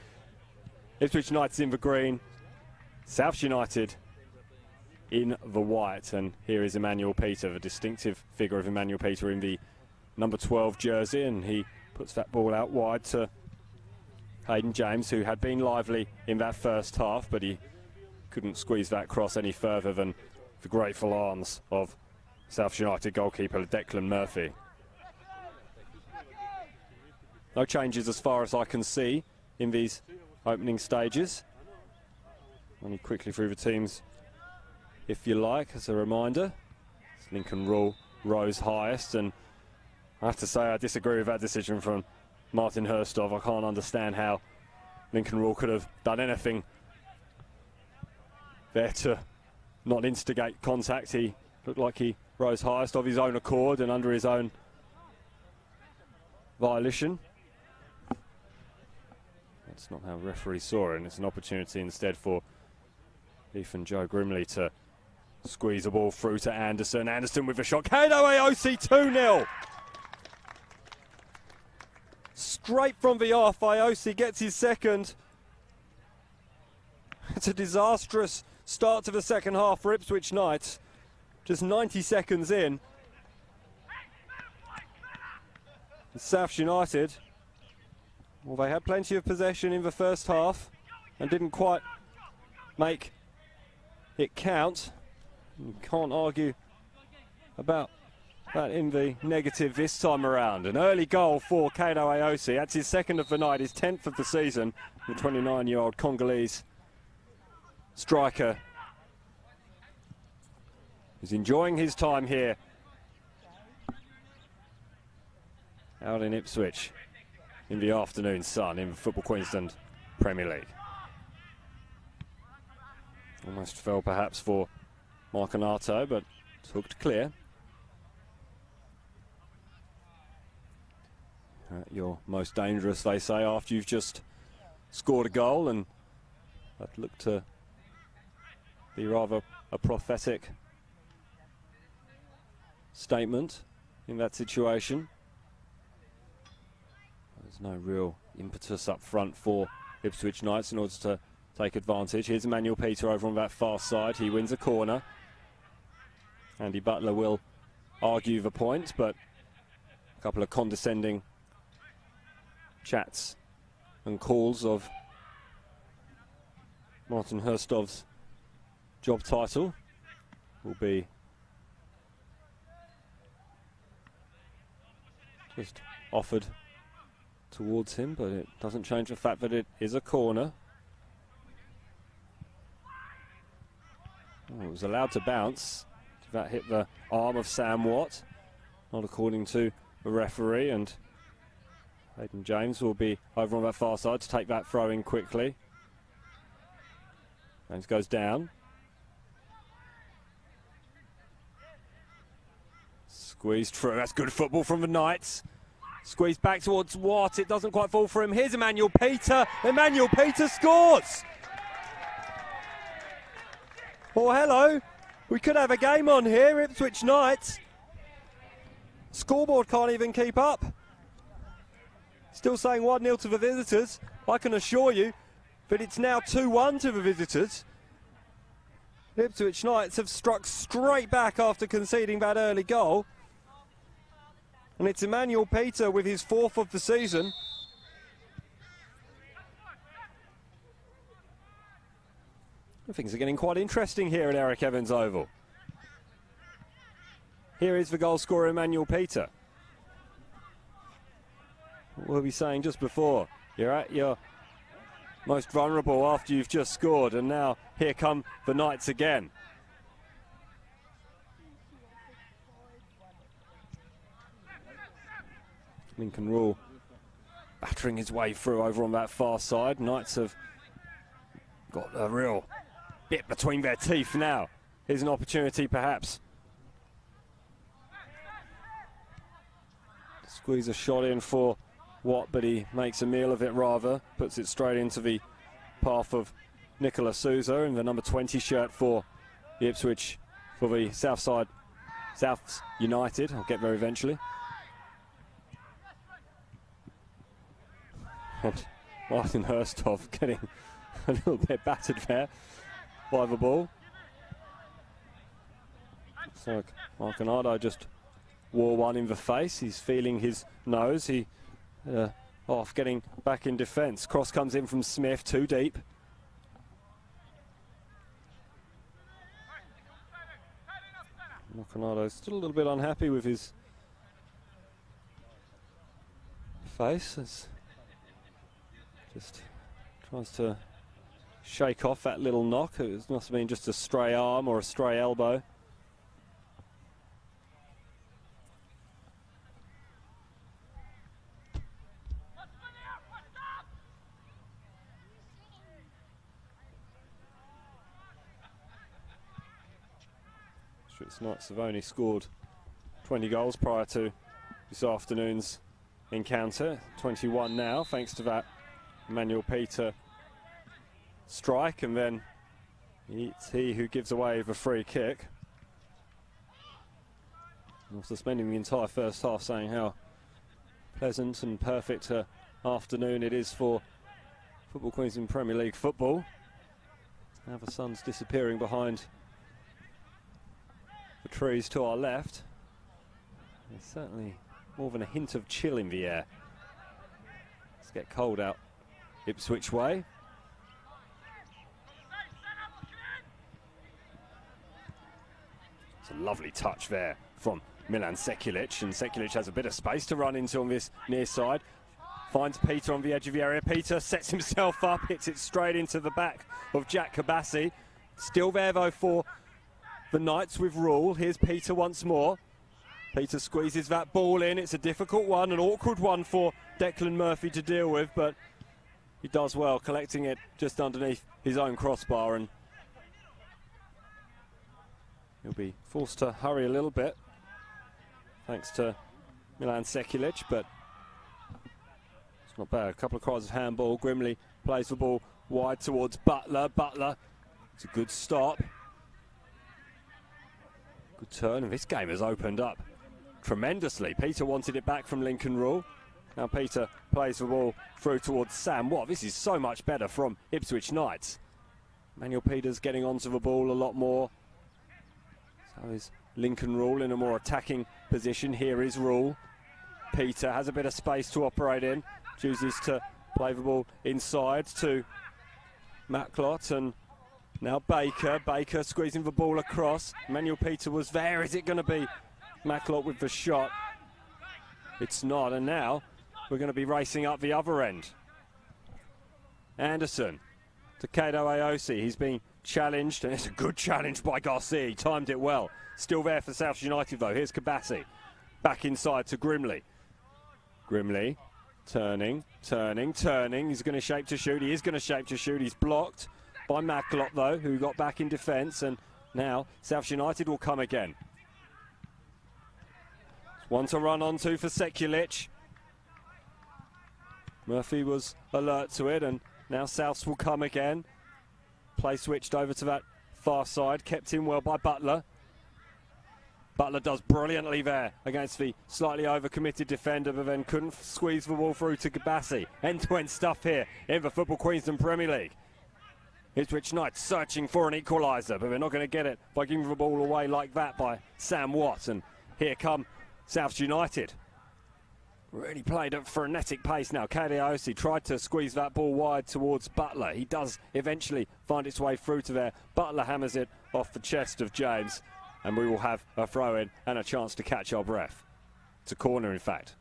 Ipswich Knights in the green, South United in the white, and here is Emmanuel Peter, the distinctive figure of Emmanuel Peter in the number 12 jersey, and he puts that ball out wide to Hayden James, who had been lively in that first half, but he couldn't squeeze that cross any further than the grateful arms of South United goalkeeper Declan Murphy. No changes as far as I can see in these opening stages. Only quickly through the teams, if you like, as a reminder. Lincoln Rule rose highest, and I have to say I disagree with that decision from Martin Histov. I can't understand how Lincoln Rule could have done anything there to not instigate contact. He looked like he rose highest of his own accord and under his own violation. That's not how the referee saw it, and it's an opportunity instead for Ethan Joe Grimley to squeeze the ball through to Anderson. Anderson with a shot. Kato Aosi 2-0. Straight from the off, Aosi gets his second. It's a disastrous start to the second half for Ipswich Knights. Just 90 seconds in. South United, well, they had plenty of possession in the first half and didn't quite make it count. You can't argue about that in the negative this time around. An early goal for Kato Aosi. That's his second of the night, his 10th of the season. The 29-year-old Congolese striker is enjoying his time here out in Ipswich in the afternoon sun in the Football Queensland Premier League. Almost fell perhaps for Marconato, but it's hooked clear. You're most dangerous, they say, after you've just scored a goal, and that looked to be rather a prophetic statement in that situation. There's no real impetus up front for Ipswich Knights in order to take advantage. Here's Emmanuel Peter over on that far side. He wins a corner. Andy Butler will argue the point, but a couple of condescending chats and calls of Martin Hurstov's job title will be just offered towards him, but it doesn't change the fact that it is a corner. Oh, it was allowed to bounce. That hit the arm of Sam Watt, not according to the referee, and Hayden James will be over on that far side to take that throw in quickly. James goes down. Squeezed through. That's good football from the Knights. Squeezed back towards Watt. It doesn't quite fall for him. Here's Emmanuel Peter. Emmanuel Peter scores. Oh, hello. We could have a game on here. Ipswich Knights. Scoreboard can't even keep up. Still saying 1-0 to the visitors. I can assure you that it's now 2-1 to the visitors. Ipswich Knights have struck straight back after conceding that early goal. And it's Emmanuel Peter with his 4th of the season. Things are getting quite interesting here at Eric Evans Oval. Here is the goal scorer, Emmanuel Peter. What were we saying just before? You're at your most vulnerable after you've just scored, and now here come the Knights again. Lincoln Rule battering his way through over on that far side. Knights have got a real bit between their teeth now. Here's an opportunity perhaps. Squeeze a shot in for Watt, but he makes a meal of it rather. Puts it straight into the path of Nicola Souza in the number 20 shirt for the Ipswich, for the South United. I'll get there eventually. And Martin Hurstov getting a little bit battered there by the ball. Looks like Marconado just wore one in the face. He's feeling his nose. He off getting back in defence. Cross comes in from Smith, too deep. Marconado still a little bit unhappy with his face. It's just tries to shake off that little knock. It must have been just a stray arm or a stray elbow. Ipswich Knights have only scored 20 goals prior to this afternoon's encounter. 21 now, thanks to that Emmanuel Peter strike, and then it's he who gives away the free kick. After spending the entire first half saying how pleasant and perfect afternoon it is for Football Queensland Premier League football. Now the sun's disappearing behind the trees to our left. There's certainly more than a hint of chill in the air. Let's get cold out Ipswich way. It's a lovely touch there from Milan Sekulic, and Sekulic has a bit of space to run into on this near side. Finds Peter on the edge of the area. Peter sets himself up, hits it straight into the back of Jack Kabassi. Still there though for the Knights with Rule. Here's Peter once more. Peter squeezes that ball in. It's a difficult one, an awkward one for Declan Murphy to deal with, but he does well, collecting it just underneath his own crossbar, and he'll be forced to hurry a little bit thanks to Milan Sekulic, but it's not bad. A couple of cries of handball. Grimley plays the ball wide towards Butler. Butler, it's a good stop. Good turn, and this game has opened up tremendously. Peter wanted it back from Lincoln Rule. Now Peter plays the ball through towards Sam Watt. This is so much better from Ipswich Knights. Manuel Peters getting onto the ball a lot more. So is Lincoln Rule in a more attacking position. Here is Rule. Peter has a bit of space to operate in. Chooses to play the ball inside to Macklot, and now Baker. Baker squeezing the ball across. Manuel Peter was there. Is it going to be Macklot with the shot? It's not, and now we're going to be racing up the other end. Anderson to Kato Aosi. He's being challenged, and it's a good challenge by Garcia. He timed it well. Still there for South United, though. Here's Kabassi. Back inside to Grimley. Grimley turning. He's going to shape to shoot. He is going to shape to shoot. He's blocked by Macklot, though, who got back in defence, and now South United will come again. One to run onto for Sekulic. Murphy was alert to it, and now Souths will come again. Play switched over to that far side, kept in well by Butler. Butler does brilliantly there against the slightly overcommitted defender, but then couldn't squeeze the ball through to Kabassi. End-to-end stuff here in the Football Queensland Premier League. Ipswich Knights searching for an equaliser, but they're not going to get it by giving the ball away like that by Sam Watt. And here come South United. Really played at frenetic pace now. Kadiosi tried to squeeze that ball wide towards Butler. He does eventually find its way through to there. Butler hammers it off the chest of James, and we will have a throw-in and a chance to catch our breath. It's a corner, in fact.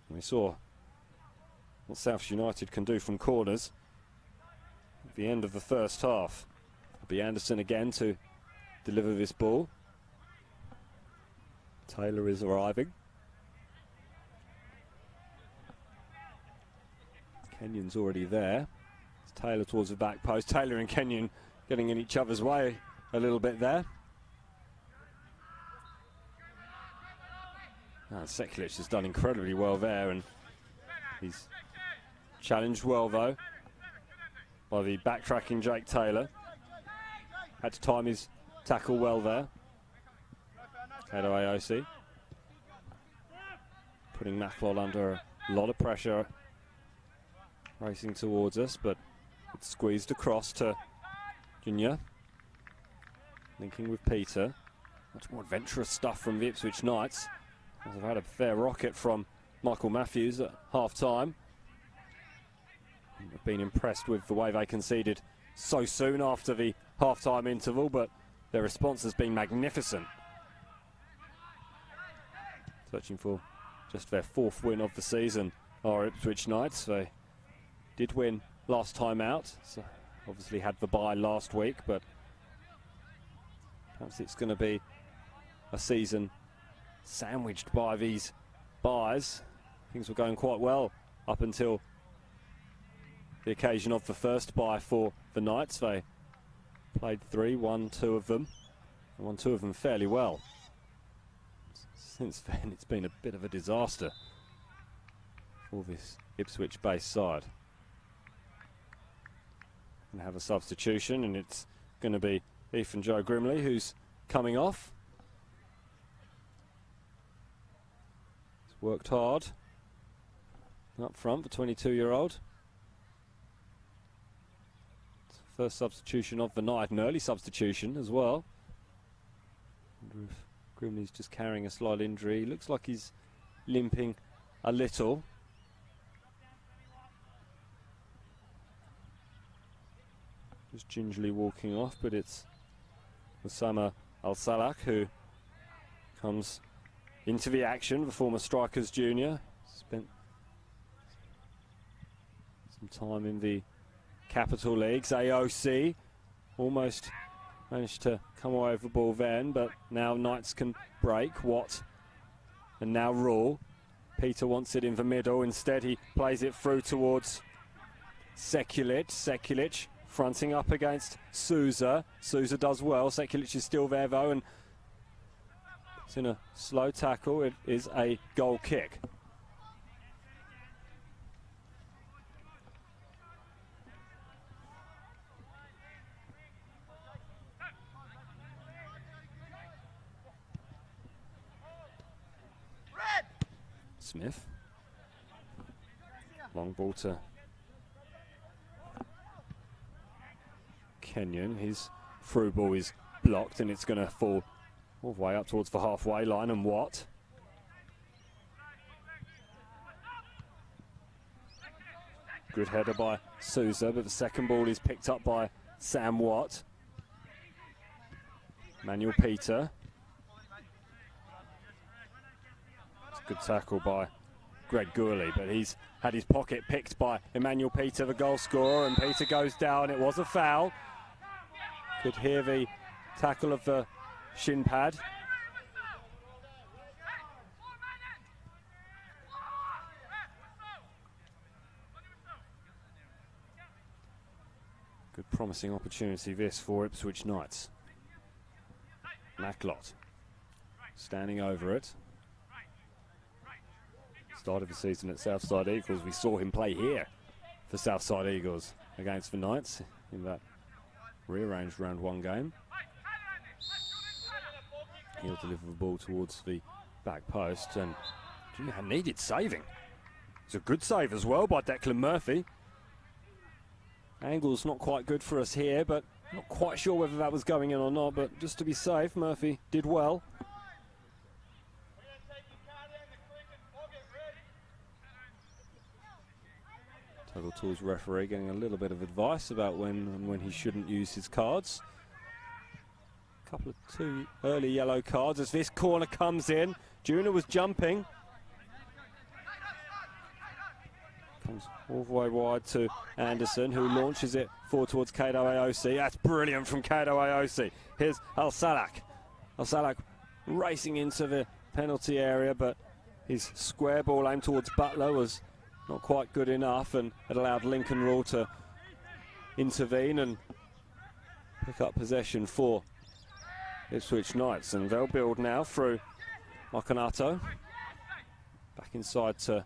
We saw what South United can do from corners at the end of the first half. It'll be Anderson again to deliver this ball. Taylor is arriving. Kenyon's already there. It's Taylor towards the back post. Taylor and Kenyon getting in each other's way a little bit there. Sekulic has done incredibly well there, and he's challenged well though by the backtracking Jake Taylor. Had to time his tackle well there. Kato Aosi putting Macklot under a lot of pressure, racing towards us, but it's squeezed across to Junior, linking with Peter. Much more adventurous stuff from the Ipswich Knights. They've had a fair rocket from Michael Matthews at half-time. I've been impressed with the way they conceded so soon after the half-time interval, but their response has been magnificent. Searching for just their fourth win of the season are Ipswich Knights. They did win last time out, so obviously had the bye last week, but perhaps it's going to be a season sandwiched by these byes. Things were going quite well up until the occasion of the first bye for the Knights. They played 3, won 2 of them, and won 2 of them fairly well. Since then, it's been a bit of a disaster for this Ipswich-based side. Going to have a substitution, and it's going to be Ethan Joe Grimley who's coming off. He's worked hard up front, the 22-year-old. First substitution of the night, an early substitution as well. Wonder if Grimley's just carrying a slight injury. Looks like he's limping a little. Just gingerly walking off, but it's Osama Al-Salak who comes into the action, the former Strikers junior. Spent some time in the Capital Leagues. AOC almost managed to come away with the ball then, but now Knights can break. Watt and now Rule. Peter wants it in the middle. Instead, he plays it through towards Sekulic. Sekulic fronting up against Souza. Souza does well. Sekulic is still there though, and it's in a slow tackle. It is a goal kick. Smith. Long ball to Kenyon. His through ball is blocked and it's going to fall all the way up towards the halfway line. And Watt. Good header by Souza, but the second ball is picked up by Sam Watt. Manuel Peter. It's a good tackle by Greg Gourley, but he's had his pocket picked by Emmanuel Peter, the goal scorer, and Peter goes down. It was a foul. Could hear the tackle of the shin pad. Good promising opportunity this for Ipswich Knights. Macklot standing over it. Started the season at Southside Eagles. We saw him play here for Southside Eagles against the Knights in that rearranged round one game. He'll deliver the ball towards the back post, and needed saving. It's a good save as well by Declan Murphy. Angle's not quite good for us here, but not quite sure whether that was going in or not, but just to be safe, Murphy did well. Total Tools referee getting a little bit of advice about when and when he shouldn't use his cards. Couple of two early yellow cards as this corner comes in. Juna was jumping. Comes all the way wide to Anderson, who launches it forward towards Kato Aosi. That's brilliant from Kato Aosi. Here's Al Salak. Al Salak racing into the penalty area, but his square ball aimed towards Butler was not quite good enough, and it allowed Lincoln Rule to intervene and pick up possession for Ipswich Knights. And they'll build now through Marconato. Back inside to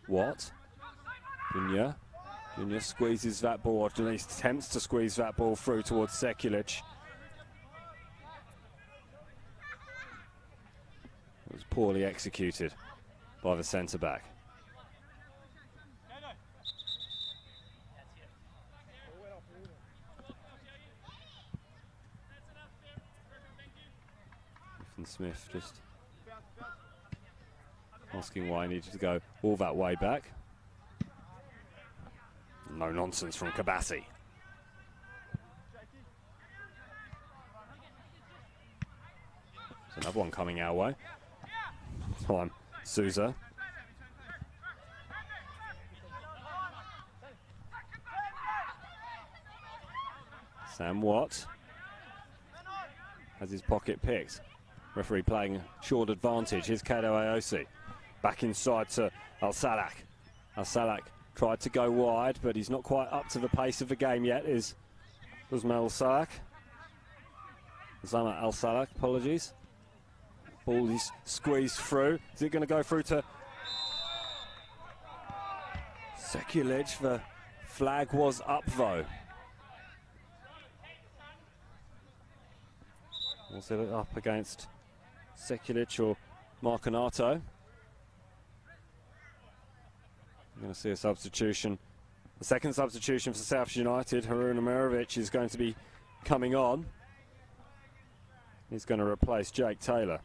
Watt. Junior squeezes that ball, at least attempts to squeeze that ball through towards Sekulic. It was poorly executed by the centre-back. Ethan Smith just asking why he needed to go all that way back. No nonsense from Kabassi. There's another one coming our way. This time, Souza. Sam Watt has his pocket picked. Referee playing short advantage. Here's Kato Aosi. Back inside to Al Salak. Al Salak tried to go wide, but he's not quite up to the pace of the game yet. Was Al Salak. Zama Al Salak, apologies. Ball is squeezed through. Is it going to go through to Sekulic? The flag was up though. Was it up against Sekulic or Marconato? We're going to see a substitution. The second substitution for South United. Harun Amirovic is going to be coming on. He's going to replace Jake Taylor.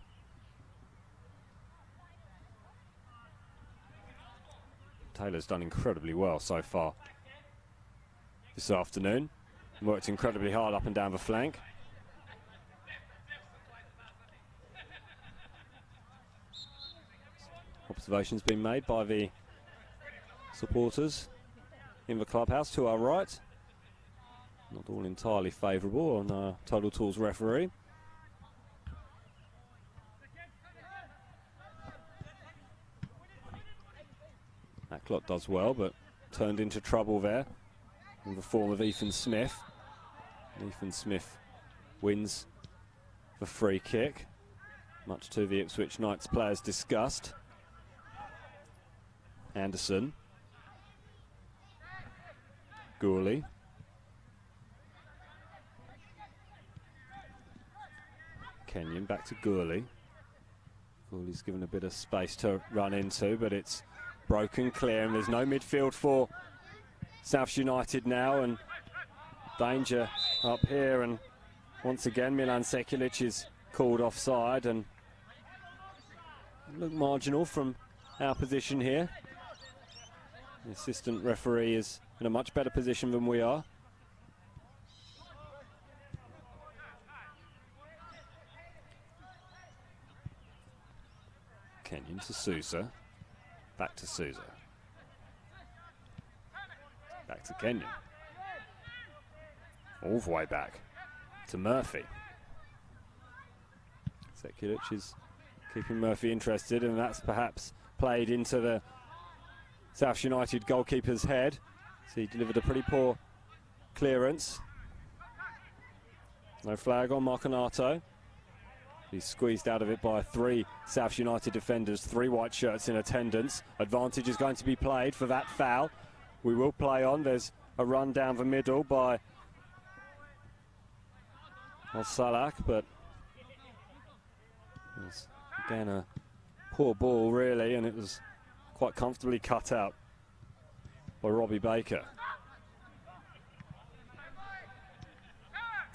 Taylor's done incredibly well so far this afternoon. Worked incredibly hard up and down the flank. Observations being made by the supporters in the clubhouse to our right. Not all entirely favourable on our Total Tools referee. That clock does well, but turned into trouble there in the form of Ethan Smith. Ethan Smith wins the free kick, much to the Ipswich Knights players' disgust. Anderson. Gourley. Kenyon back to Gourley. Gooley's given a bit of space to run into, but it's broken clear, and there's no midfield for South United now, and danger up here, and once again Milan Sekulic is called offside, and look marginal from our position here. The assistant referee is in a much better position than we are. Kenyon to Sousa, back to Sousa, back to Kenyon, all the way back to Murphy. Sekulic is keeping Murphy interested, and that's perhaps played into the South United goalkeeper's head. So he delivered a pretty poor clearance. No flag on Marconato. He's squeezed out of it by 3 South United defenders, 3 white shirts in attendance. Advantage is going to be played for that foul. We will play on. There's a run down the middle by Al-Salak, but it was again a poor ball really, and it was quite comfortably cut out by Robbie Baker.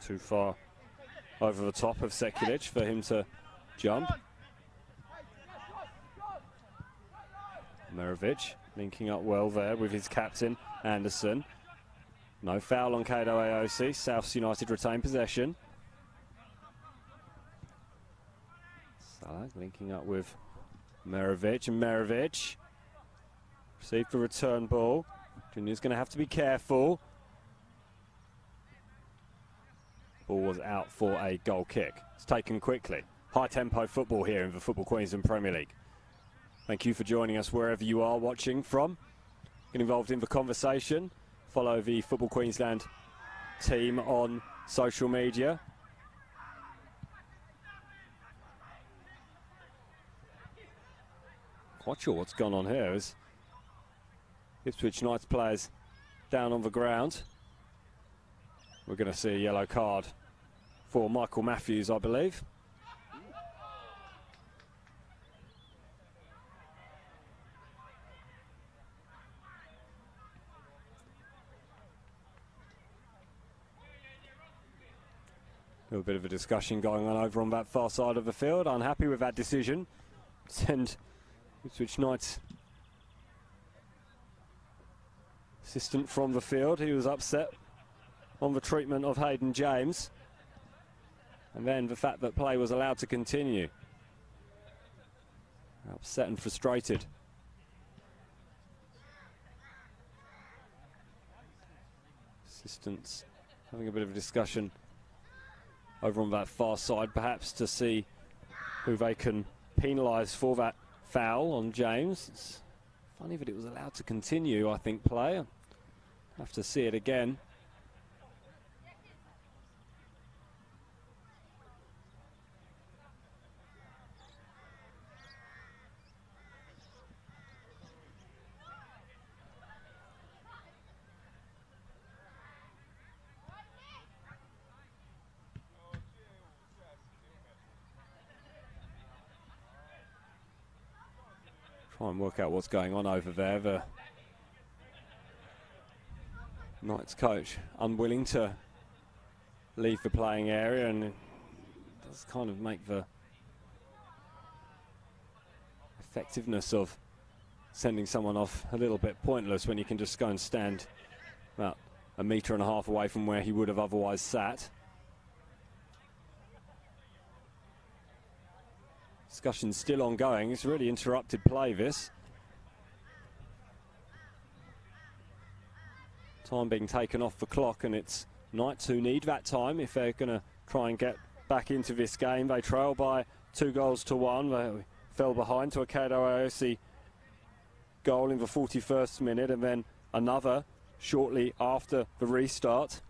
Too far over the top of Sekulic for him to jump. Merovic linking up well there with his captain, Anderson. No foul on Kado Aosi. South United retain possession. Salah linking up with Merovic, and Merovic received the return ball. Junior's going to have to be careful. Ball was out for a goal kick. It's taken quickly. High tempo football here in the Football Queensland Premier League. Thank you for joining us wherever you are watching from. Get involved in the conversation. Follow the Football Queensland team on social media. Quite sure what's gone on here is Ipswich Knights players down on the ground. We're going to see a yellow card for Michael Matthews, I believe. A little bit of a discussion going on over on that far side of the field. Unhappy with that decision. Send Ipswich Knights assistant from the field. He was upset on the treatment of Hayden James, and then the fact that play was allowed to continue. Upset and frustrated. Assistants having a bit of a discussion over on that far side, perhaps to see who they can penalise for that foul on James. It's funny that it was allowed to continue, I think, play. I'll have to see it again. Try and work out what's going on over there. The Knights coach unwilling to leave the playing area, and it does kind of make the effectiveness of sending someone off a little bit pointless when you can just go and stand about 1.5 meters away from where he would have otherwise sat. Discussion's still ongoing. It's really interrupted play, this. Time being taken off the clock, and it's Knights who need that time if they're going to try and get back into this game. They trail by 2-1. They fell behind to a Kado Aosi goal in the 41st minute, and then another shortly after the restart.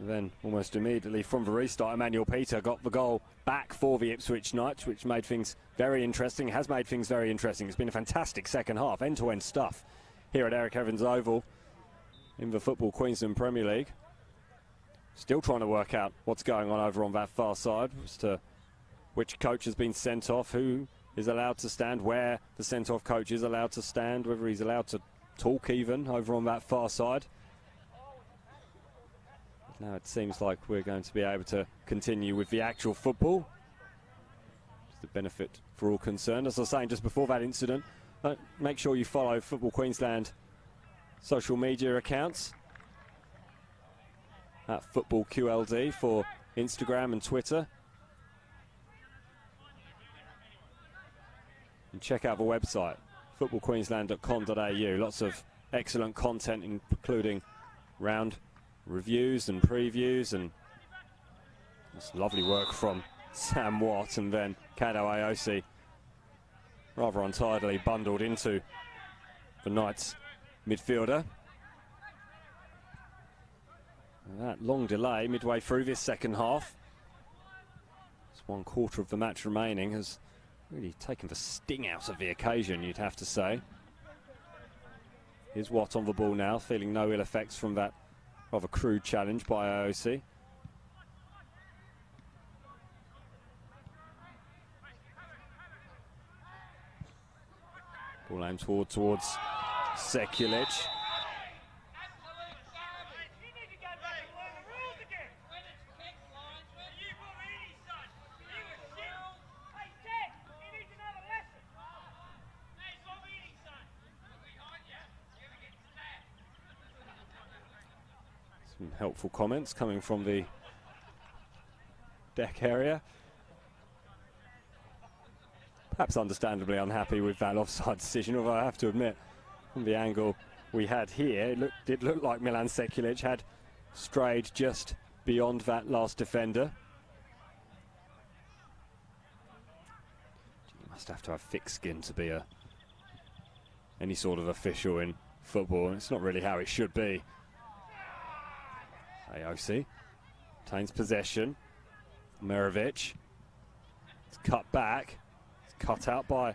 Then almost immediately from the restart, Emmanuel Peter got the goal back for the Ipswich Knights, which made things very interesting, has made things very interesting. It's been a fantastic second half, end-to-end stuff here at Eric Evans Oval in the Football Queensland Premier League. Still trying to work out what's going on over on that far side as to which coach has been sent off, who is allowed to stand, where the sent-off coach is allowed to stand, whether he's allowed to talk even over on that far side. Now it seems like we're going to be able to continue with the actual football. It's the benefit for all concerned. As I was saying just before that incident, make sure you follow Football Queensland social media accounts at Football QLD for Instagram and Twitter. And check out the website, footballqueensland.com.au. Lots of excellent content, including round reviews and previews, and this lovely work from Sam Watt, and then Kato Aosi rather untidily bundled into the Knights midfielder. And that long delay midway through this second half, it's 1/4 of the match remaining, has really taken the sting out of the occasion, you'd have to say. Here's Watt on the ball now, feeling no ill effects from that rather crude challenge by Aosi. Ball aimed towards Sekulic. Some helpful comments coming from the deck area. Perhaps understandably unhappy with that offside decision, although I have to admit, from the angle we had here, it looked like Milan Sekulic had strayed just beyond that last defender. You must have to have thick skin to be any sort of official in football, and it's not really how it should be. Aosi retains possession. Mirovic. It's cut back. It's cut out by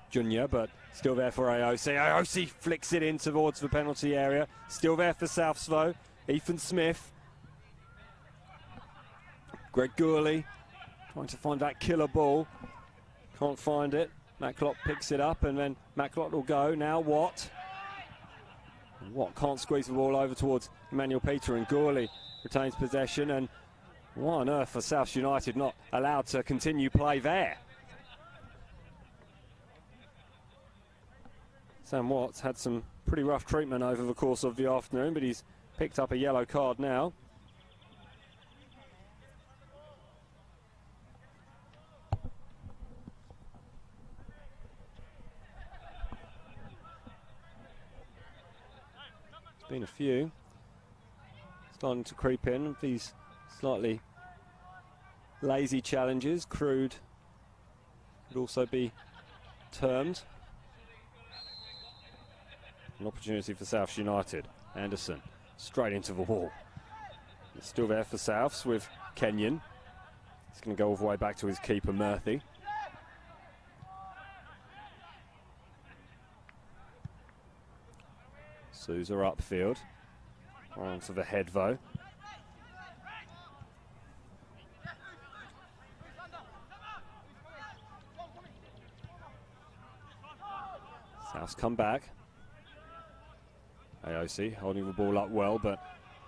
Junior, but still there for Aosi. Aosi flicks it in towards the penalty area. Still there for Souths though. Ethan Smith. Greg Gourley trying to find that killer ball. Can't find it. Macklot picks it up, and then Macklot will go. Now Watt. Watt can't squeeze the ball over towards Emmanuel Peter, and Gourley retains possession, and why on earth are Souths United not allowed to continue play there? Sam Watt's had some pretty rough treatment over the course of the afternoon, but he's picked up a yellow card now. Been a few starting to creep in, these slightly lazy challenges, crude could also be termed. An opportunity for Souths United. Anderson straight into the wall. It's still there for Souths with Kenyon. He's going to go all the way back to his keeper Murphy. Sousa upfield, onto the head though. Souths come back. Aosi holding the ball up well, but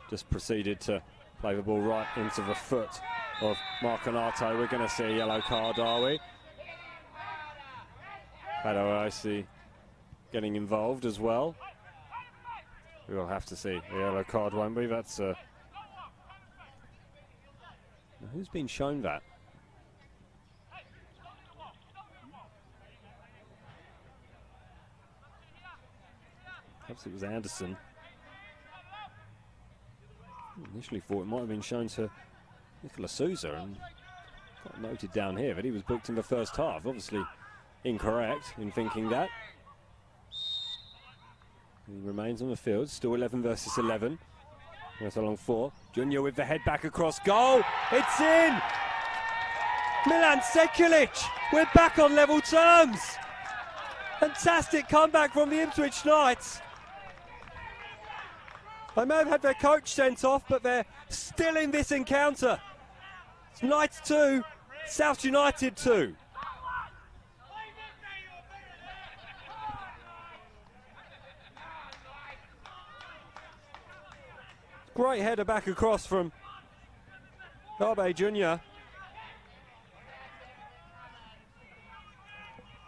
just proceeded to play the ball right into the foot of Marconato. We're going to see a yellow card, are we? Aosi getting involved as well. We'll have to see a yellow card, won't we? That's who's been shown that? Perhaps it was Anderson. Initially thought it might have been shown to Nicola Sousa, and got noted down here that he was booked in the first half. Obviously incorrect in thinking that. He remains on the field, still 11 versus 11. That's along 4. Junior with the head back across goal. It's in! Milan Sekulic, we're back on level terms. Fantastic comeback from the Ipswich Knights. They may have had their coach sent off, but they're still in this encounter. It's Knights 2, South United 2. Great header back across from Garbe Jr.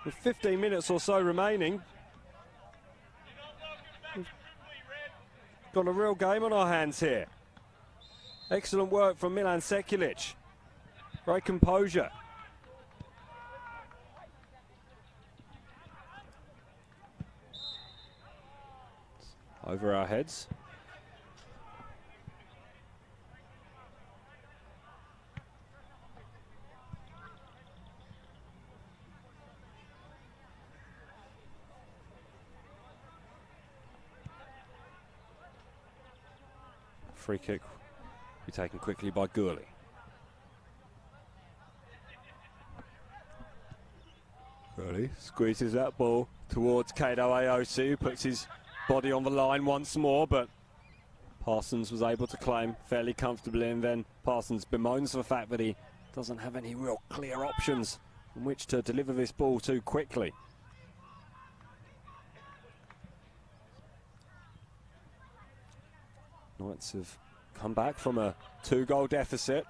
With 15 minutes or so remaining. We've got a real game on our hands here. Excellent work from Milan Sekulic. Great composure. Over our heads. Free kick be taken quickly by Gurley. Gurley squeezes that ball towards Kato Aosi, who puts his body on the line once more, but Parsons was able to claim fairly comfortably, and then Parsons bemoans the fact that he doesn't have any real clear options on which to deliver this ball too quickly. Knights have come back from a 2-goal deficit.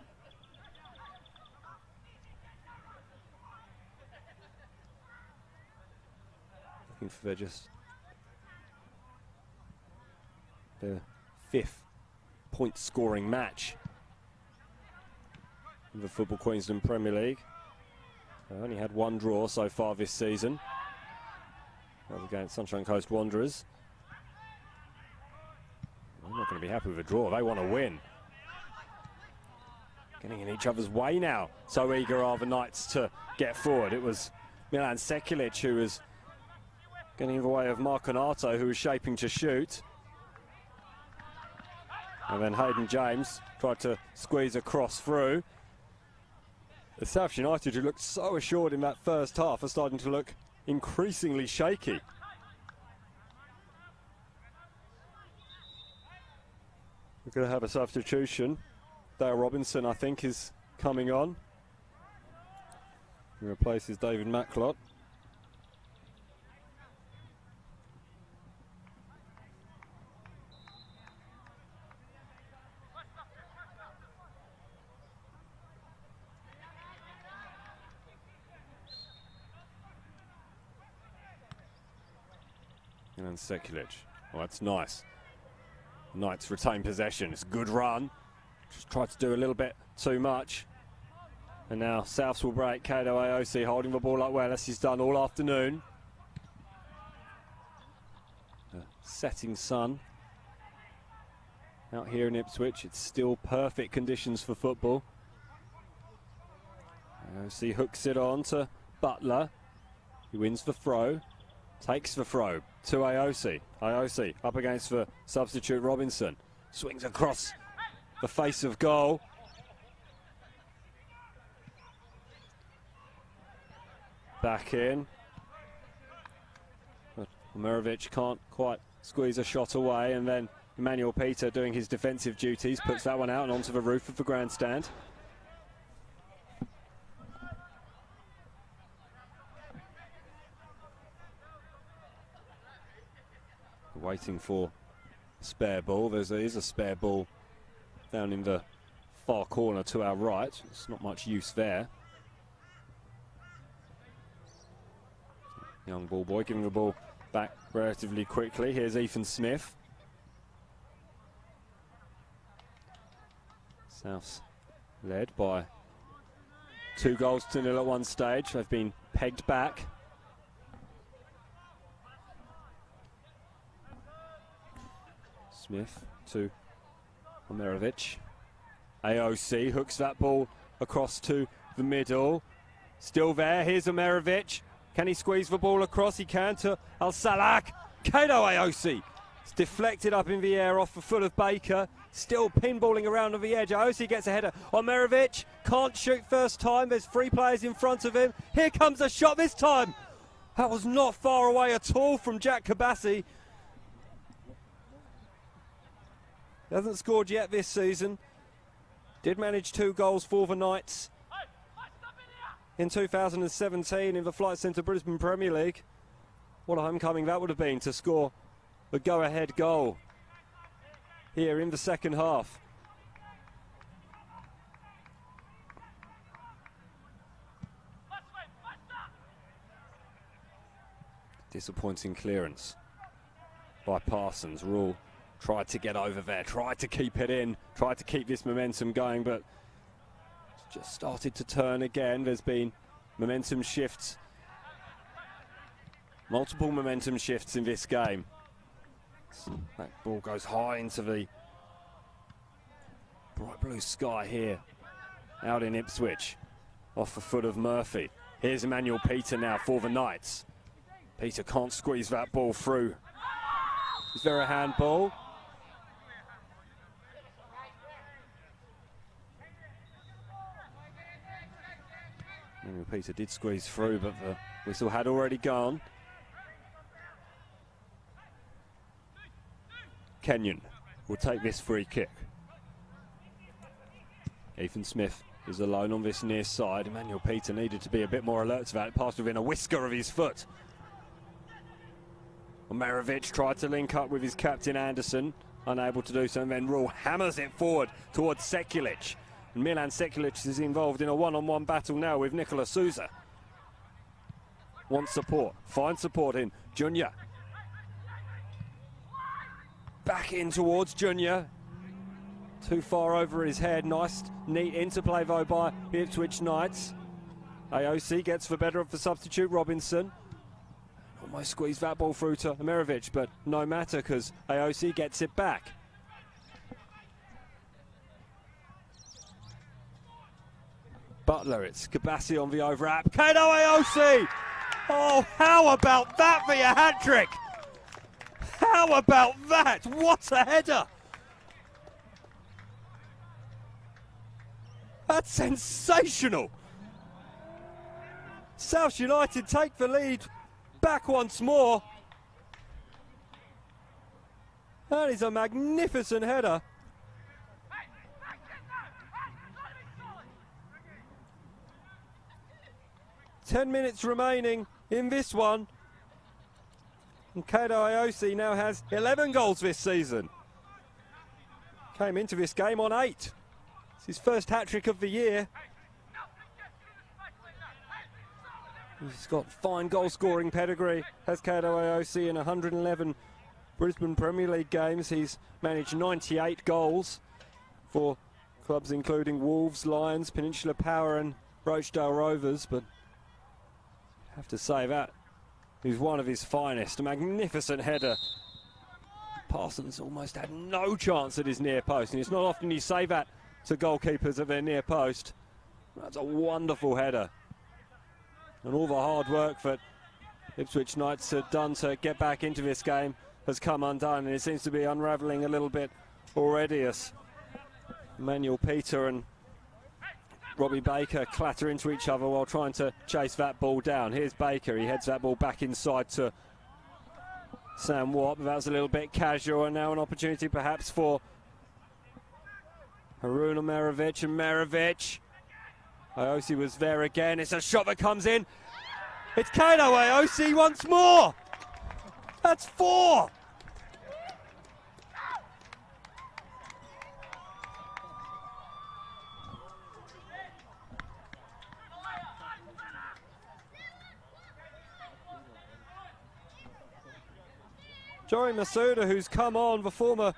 Looking for their 5th point scoring match in the Football Queensland Premier League. They only had 1 draw so far this season. That was against Sunshine Coast Wanderers. I'm not going to be happy with a draw. They want to win. Getting in each other's way now. So eager are the Knights to get forward. It was Milan Sekulic who was getting in the way of Marconato, who was shaping to shoot. And then Hayden James tried to squeeze a cross through. The South United, who looked so assured in that first half, are starting to look increasingly shaky. We're going to have a substitution. Dale Robinson, I think, is coming on. He replaces David Macklot. And Sekulic. Oh, that's nice. Knights retain possession. It's a good run. Just tried to do a little bit too much. And now Souths will break. Kato Aosi holding the ball up well, as he's done all afternoon. The setting sun out here in Ipswich. It's still perfect conditions for football. Aosi hooks it on to Butler. He wins the throw. Takes the throw to Aosi. Aosi up against the substitute Robinson. Swings across the face of goal. Back in. Omerovic can't quite squeeze a shot away, and then Emmanuel Peter, doing his defensive duties, puts that one out and onto the roof of the grandstand. Waiting for spare ball. There is a spare ball down in the far corner to our right. It's not much use there. Young ball boy giving the ball back relatively quickly. Here's Ethan Smith. Souths led by 2-0 at one stage. They've been pegged back. Smith to Omerovic. Aosi hooks that ball across to the middle. Still there. Here's Omerovic. Can he squeeze the ball across? He can to Al Salak. Kato Aosi. It's deflected up in the air off the foot of Baker. Still pinballing around on the edge. Aosi gets a header. Omerovic can't shoot first time. There's 3 players in front of him. Here comes a shot this time. That was not far away at all from Jack Kabassi. He hasn't scored yet this season. Did manage 2 goals for the Knights in 2017 in the Flight Centre Brisbane Premier League. What a homecoming that would have been to score the go-ahead goal here in the second half. Disappointing clearance by Parsons. Rule tried to get over there, tried to keep it in, tried to keep this momentum going, but it's just started to turn again. There's been momentum shifts, multiple momentum shifts in this game. That ball goes high into the bright blue sky here out in Ipswich, off the foot of Murphy. Here's Emmanuel Peter now for the Knights. Peter can't squeeze that ball through. Is there a handball? Emmanuel Peter did squeeze through, but the whistle had already gone. Kenyon will take this free kick. Ethan Smith is alone on this near side. Emmanuel Peter needed to be a bit more alert to that. It passed within a whisker of his foot. Omerovic tried to link up with his captain Anderson, unable to do so, and then Rule hammers it forward towards Sekulic. And Milan Sekulic is involved in a one-on-one battle now with Nikola Souza. Wants support, finds support in Junior. Back in towards Junior. Too far over his head. Nice, neat interplay though by the Ipswich Knights. AOC gets the better of the substitute Robinson. Almost squeezed that ball through to Omerovic, but no matter because AOC gets it back. Butler, it's Kabassi on the overlap. Kato AOC! Oh, how about that for your hat-trick? How about that? What a header! That's sensational! South United take the lead back once more. That is a magnificent header. Ten minutes remaining in this one. And Kato Aosi now has 11 goals this season. Came into this game on 8. It's his first hat-trick of the year. He's got fine goal-scoring pedigree, has Kato Aosi in 111 Brisbane Premier League games. He's managed 98 goals for clubs including Wolves, Lions, Peninsula Power and Rochdale Rovers, but I have to say that he's one of his finest. A magnificent header. Parsons almost had no chance at his near post, and it's not often you say that to goalkeepers at their near post. That's a wonderful header. And all the hard work that Ipswich Knights had done to get back into this game has come undone, and it seems to be unravelling a little bit already as Emmanuel Peter and Robbie Baker clatter into each other while trying to chase that ball down. Here's Baker, he heads that ball back inside to Sam Watt, but that was a little bit casual, and now an opportunity perhaps for Harun Omerovic, and Merovic. Aosi was there again. It's a shot that comes in. It's Kato Aosi once more. That's 4. Joey Masuda, who's come on, the former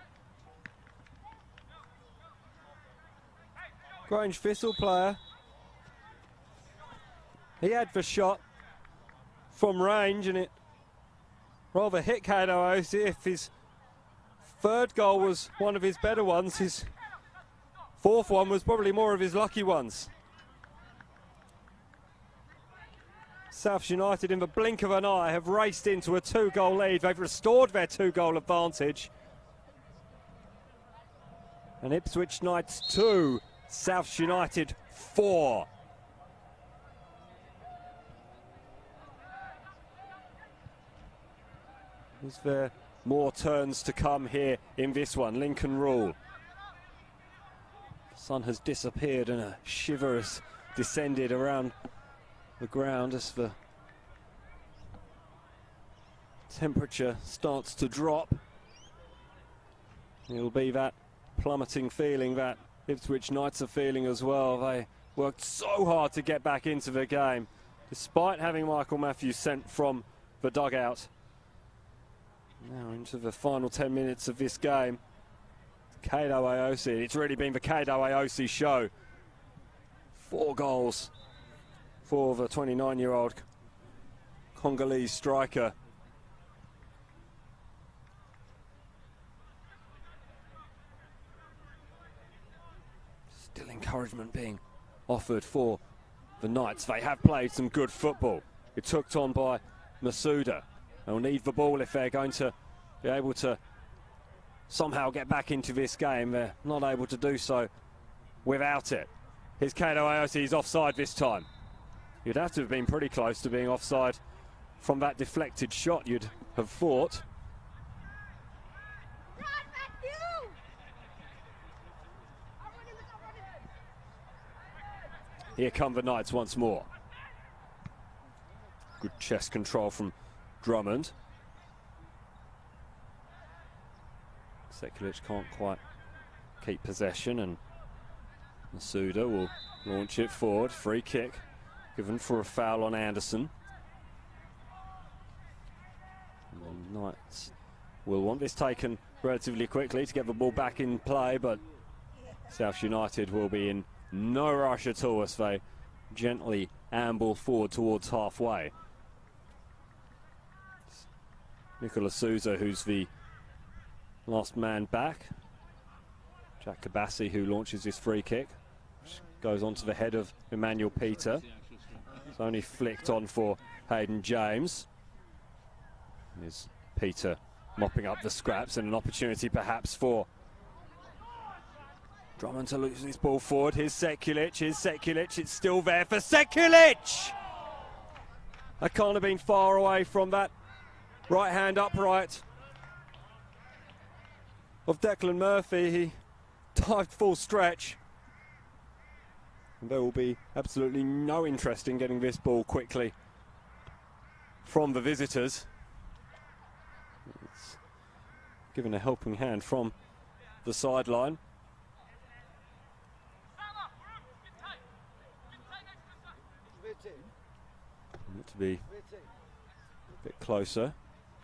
Grange Thistle player. He had the shot from range and it rather hit Kato Aosi. If his third goal was one of his better ones, his fourth one was probably more of his lucky ones. South United in the blink of an eye have raced into a 2-goal lead. They've restored their 2-goal advantage. And Ipswich Knights 2, South United 4. Is their more turns to come here in this one. Lincoln Rule. The sun has disappeared and a shiver has descended around the ground as the temperature starts to drop. It'll be that plummeting feeling that Ipswich Knights are feeling as well. They worked so hard to get back into the game, despite having Michael Matthews sent from the dugout. Now into the final 10 minutes of this game. Kato Aosi, it's really been the Kato Aosi show. 4 goals for the 29-year-old Congolese striker. Still encouragement being offered for the Knights. They have played some good football. It's hooked on by Masuda. They'll need the ball if they're going to be able to somehow get back into this game. They're not able to do so without it. Here's Kato Aosi, he's offside this time. You'd have to have been pretty close to being offside from that deflected shot, you'd have thought. Here come the Knights once more. Good chest control from Drummond. Sekulic can't quite keep possession, and Masuda will launch it forward. Free kick given for a foul on Anderson. And the Knights will want this taken relatively quickly to get the ball back in play, but South United will be in no rush at all as they gently amble forward towards halfway. Nicola Souza, who's the last man back. Jack Kabassi, who launches his free kick, which goes onto the head of Emmanuel Peter. It's only flicked on for Hayden James. There's Peter mopping up the scraps, and an opportunity perhaps for Drummond to lose his ball forward. Here's Sekulic, it's still there for Sekulic! I can't have been far away from that right hand upright of Declan Murphy. He dived full stretch. And there will be absolutely no interest in getting this ball quickly from the visitors. It's given a helping hand from the sideline. To be a bit closer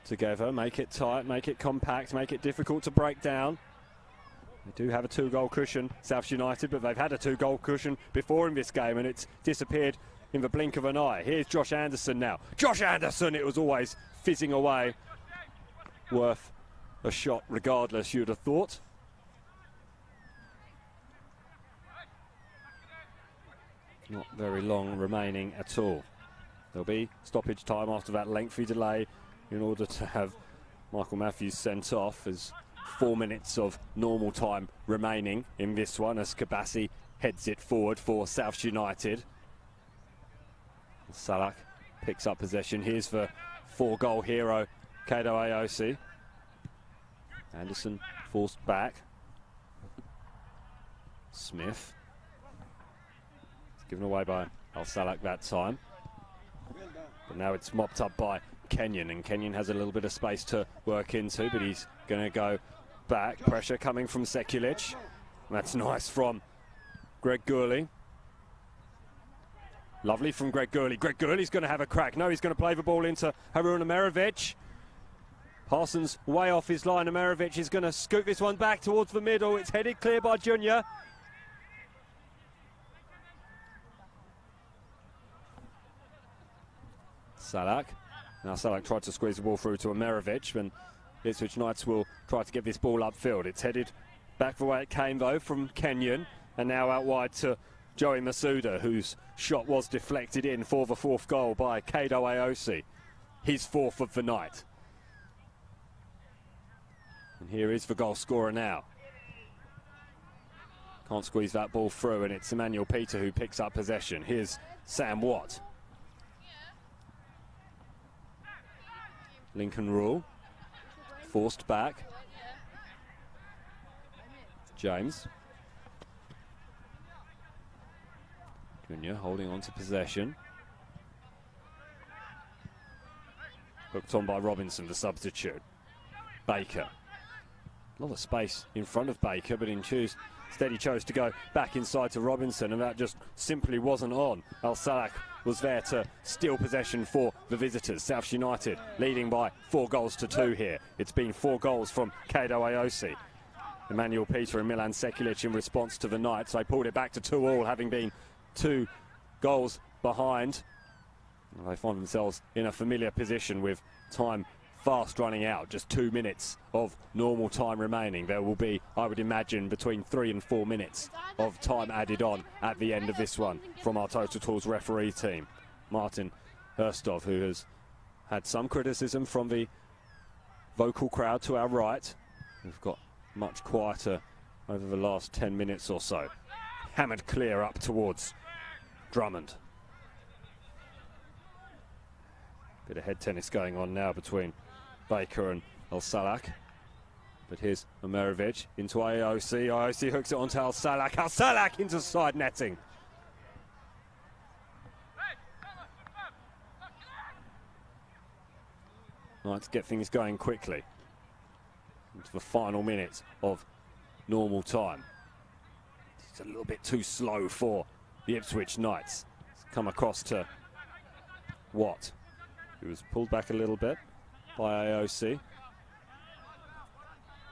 together, make it tight, make it compact, make it difficult to break down. They do have a 2-goal cushion, South United, but they've had a 2-goal cushion before in this game and it's disappeared in the blink of an eye. Here's Josh Anderson now. Josh Anderson, it was always fizzing away. Worth a shot regardless, you'd have thought. Not very long remaining at all. There'll be stoppage time after that lengthy delay in order to have Michael Matthews sent off. There's 4 minutes of normal time remaining in this one as Kabassi heads it forward for South United. Salak picks up possession. Here's the 4-goal hero, Kato Aosi. Anderson forced back. Smith. It's given away by Al-Salak that time. But now it's mopped up by Kenyon, and Kenyon has a little bit of space to work into, but he's going to go back. Pressure coming from Sekulic. That's nice from Greg Gurley. Lovely from Greg Gurley. Greg Gurley's going to have a crack. No, he's going to play the ball into Harun Amerovic. Parsons way off his line. Amerovic is going to scoop this one back towards the middle. It's headed clear by Junior. Salak. Now Salak tried to squeeze the ball through to Amerovic, and Ipswich Knights will try to get this ball upfield. It's headed back the way it came though from Kenyon, and now out wide to Joey Masuda, whose shot was deflected in for the 4th goal by Kato Aosi, his 4th of the night. And here is the goal scorer now. Can't squeeze that ball through, and it's Emmanuel Peter who picks up possession. Here's Sam Watt. Lincoln Rule Forced back. James. Junior holding on to possession. Hooked on by Robinson, the substitute. Baker. A lot of space in front of Baker, but instead he chose to go back inside to Robinson, and that just simply wasn't on. Al-Salak was there to steal possession for the visitors. South United leading by 4 goals to 2 here. It's been 4 goals from Kado Aosi. Emmanuel Peter and Milan Sekulic in response to the Knights. They pulled it back to 2-2, having been 2 goals behind. And they find themselves in a familiar position with time fast running out. Just 2 minutes of normal time remaining. There will be, I would imagine, between 3 and 4 minutes of time added on at the end of this one from our Total Tools referee team. Martin Herstov, who has had some criticism from the vocal crowd to our right. We've got much quieter over the last 10 minutes or so. Hammered clear up towards Drummond. Bit of head tennis going on now between Baker and Al-Salak. But here's Omerovic into Aosi. Aosi hooks it onto Al-Salak. Al-Salak into side netting. Knights get things going quickly into the final minutes of normal time. It's a little bit too slow for the Ipswich Knights. It's come across to Watt, who was pulled back a little bit by AOC.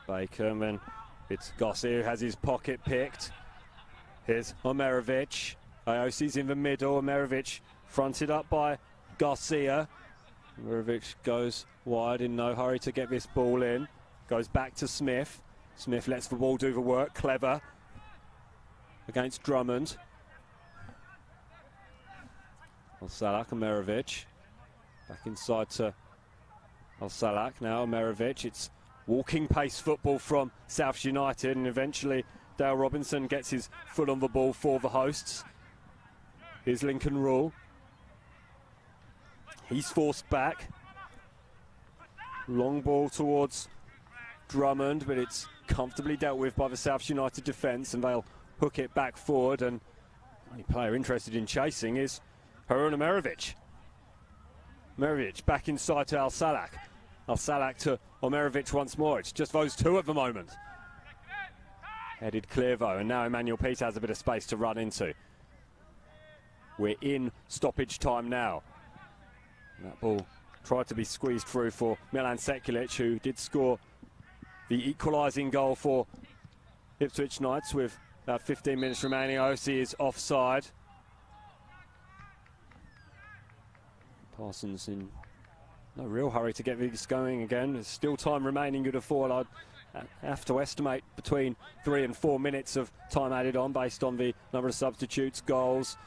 Baker, and then it's Garcia who has his pocket picked. Here's Omerovic. AOC's in the middle. Omerovic fronted up by Garcia. Omerovic goes wide in no hurry to get this ball in. Goes back to Smith. Smith lets the ball do the work. Clever against Drummond. Al-Salak, Omerovic. Back inside to Al-Salak now. Omerovic. It's walking pace football from South United, and eventually Dale Robinson gets his foot on the ball for the hosts. Here's Lincoln Rule. He's forced back. Long ball towards Drummond, but it's comfortably dealt with by the South United defence, and they'll hook it back forward. And the only player interested in chasing is Harun Omerovic. Omerovic back inside to Al-Salak. Al-Salak to Omerovic once more. It's just those two at the moment. Headed clear though, and now Emmanuel Peter has a bit of space to run into. We're in stoppage time now. And that ball tried to be squeezed through for Milan Sekulic, who did score the equalising goal for Ipswich Knights with about 15 minutes remaining. OC is offside. Parsons in no real hurry to get this going again. There's still time remaining, you'd have thought. I'd have to estimate between 3 and 4 minutes of time added on based on the number of substitutes, goals,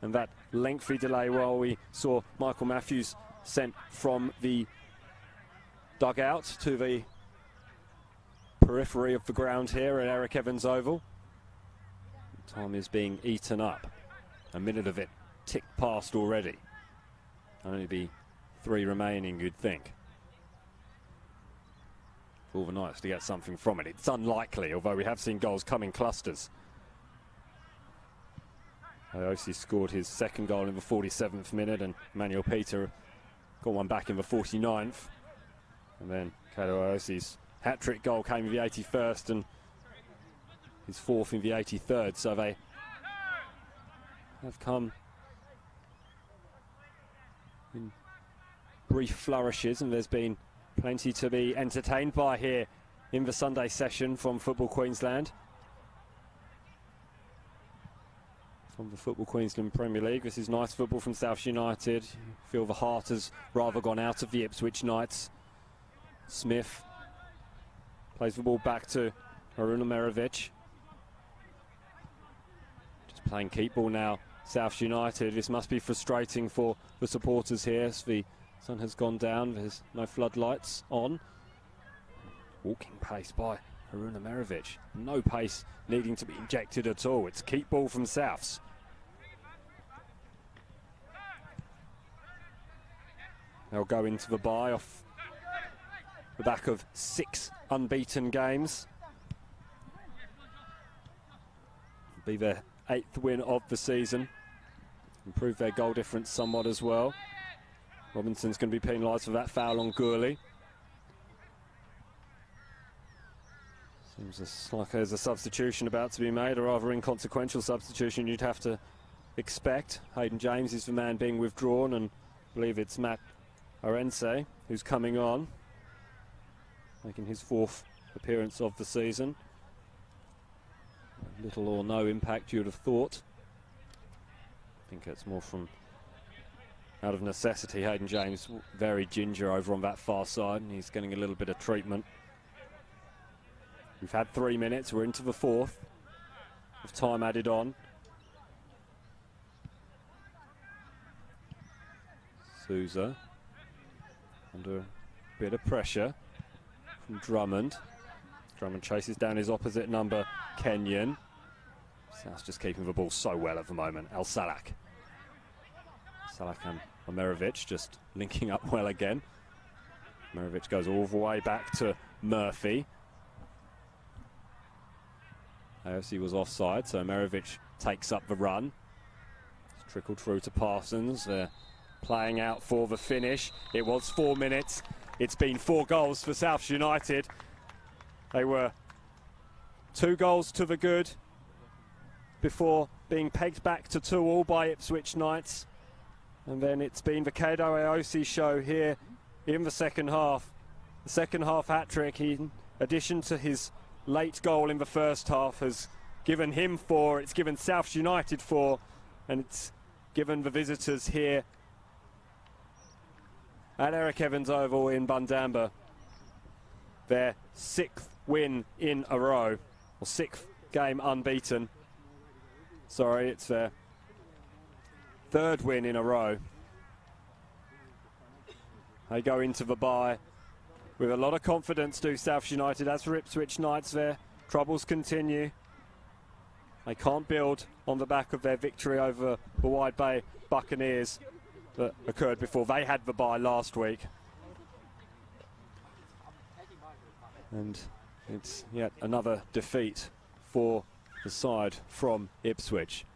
and that lengthy delay while we saw Michael Matthews sent from the dugout to the periphery of the ground here at Eric Evans Oval. Time is being eaten up. A minute of it ticked past already. Only be 3 remaining, you'd think. For all the Knights to get something from it. It's unlikely, although we have seen goals come in clusters. Aosi scored his second goal in the 47th minute, and Emmanuel Peter got one back in the 49th. And then Kato Aosi's hat-trick goal came in the 81st and his 4th in the 83rd. So they have come in brief flourishes, and there's been plenty to be entertained by here in the Sunday session from Football Queensland. From the Football Queensland Premier League, this is nice football from South United. You feel the heart has rather gone out of the Ipswich Knights. Smith plays the ball back to Harun Omerovic. Just playing keep ball now, South United. This must be frustrating for the supporters here as the sun has gone down. There's no floodlights on. Walking pace by Harun Omerovic. No pace needing to be injected at all. It's keep ball from Souths. They'll go into the bye off the back of 6 unbeaten games. Be their 8th win of the season. Improve their goal difference somewhat as well. Robinson's going to be penalised for that foul on Gourley. Seems like there's a substitution about to be made, a rather inconsequential substitution you'd have to expect. Hayden James is the man being withdrawn, and I believe it's Matt Orense who's coming on, making his 4th appearance of the season. Little or no impact, you'd have thought. I think it's more from out of necessity. Hayden James very ginger over on that far side, and he's getting a little bit of treatment. We've had 3 minutes, we're into the 4th, with time added on. Souza under a bit of pressure from Drummond. Drummond chases down his opposite number, Kenyon. South's just keeping the ball so well at the moment. El Salak. Salak and Omerovic just linking up well again. Omerovic goes all the way back to Murphy. AOC was offside, so Omerovic takes up the run. It's trickled through to Parsons. They're playing out for the finish. It was 4 minutes. It's been 4 goals for South United. They were 2 goals to the good before being pegged back to 2-2 by Ipswich Knights. And then it's been the Kado Aosi show here in the second half. The second half hat-trick, in addition to his late goal in the first half, has given him 4, it's given South United 4, and it's given the visitors here at Eric Evans Oval in Bundamba their 6th win in a row, or 6th game unbeaten. Sorry, it's their 3rd win in a row. They go into the bye with a lot of confidence, do South United. As for Ipswich Knights, their troubles continue. They can't build on the back of their victory over the Wide Bay Buccaneers that occurred before they had the bye last week. And it's yet another defeat for the side from Ipswich.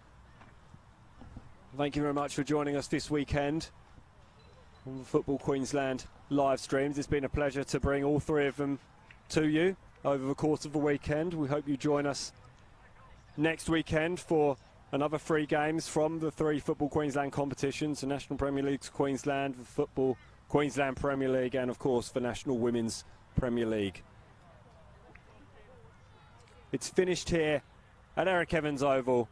Thank you very much for joining us this weekend on the Football Queensland live streams. It's been a pleasure to bring all 3 of them to you over the course of the weekend. We hope you join us next weekend for another 3 games from the 3 Football Queensland competitions: the National Premier League's Queensland, the Football Queensland Premier League, and of course the National Women's Premier League. It's finished here at Eric Evans Oval.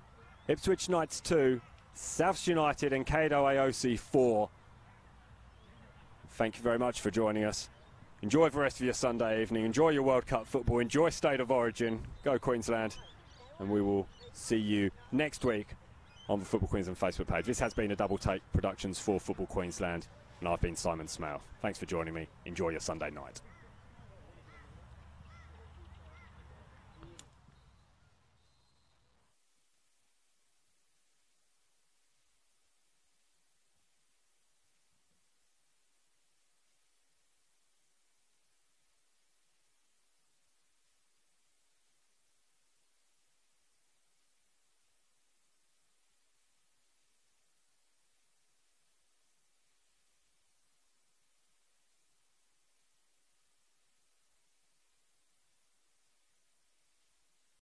Ipswich Knights 2, South United and Kado Aosi 4. Thank you very much for joining us. Enjoy the rest of your Sunday evening. Enjoy your World Cup football. Enjoy State of Origin. Go Queensland. And we will see you next week on the Football Queensland Facebook page. This has been a Double Take Productions for Football Queensland, and I've been Simon Smale. Thanks for joining me. Enjoy your Sunday night.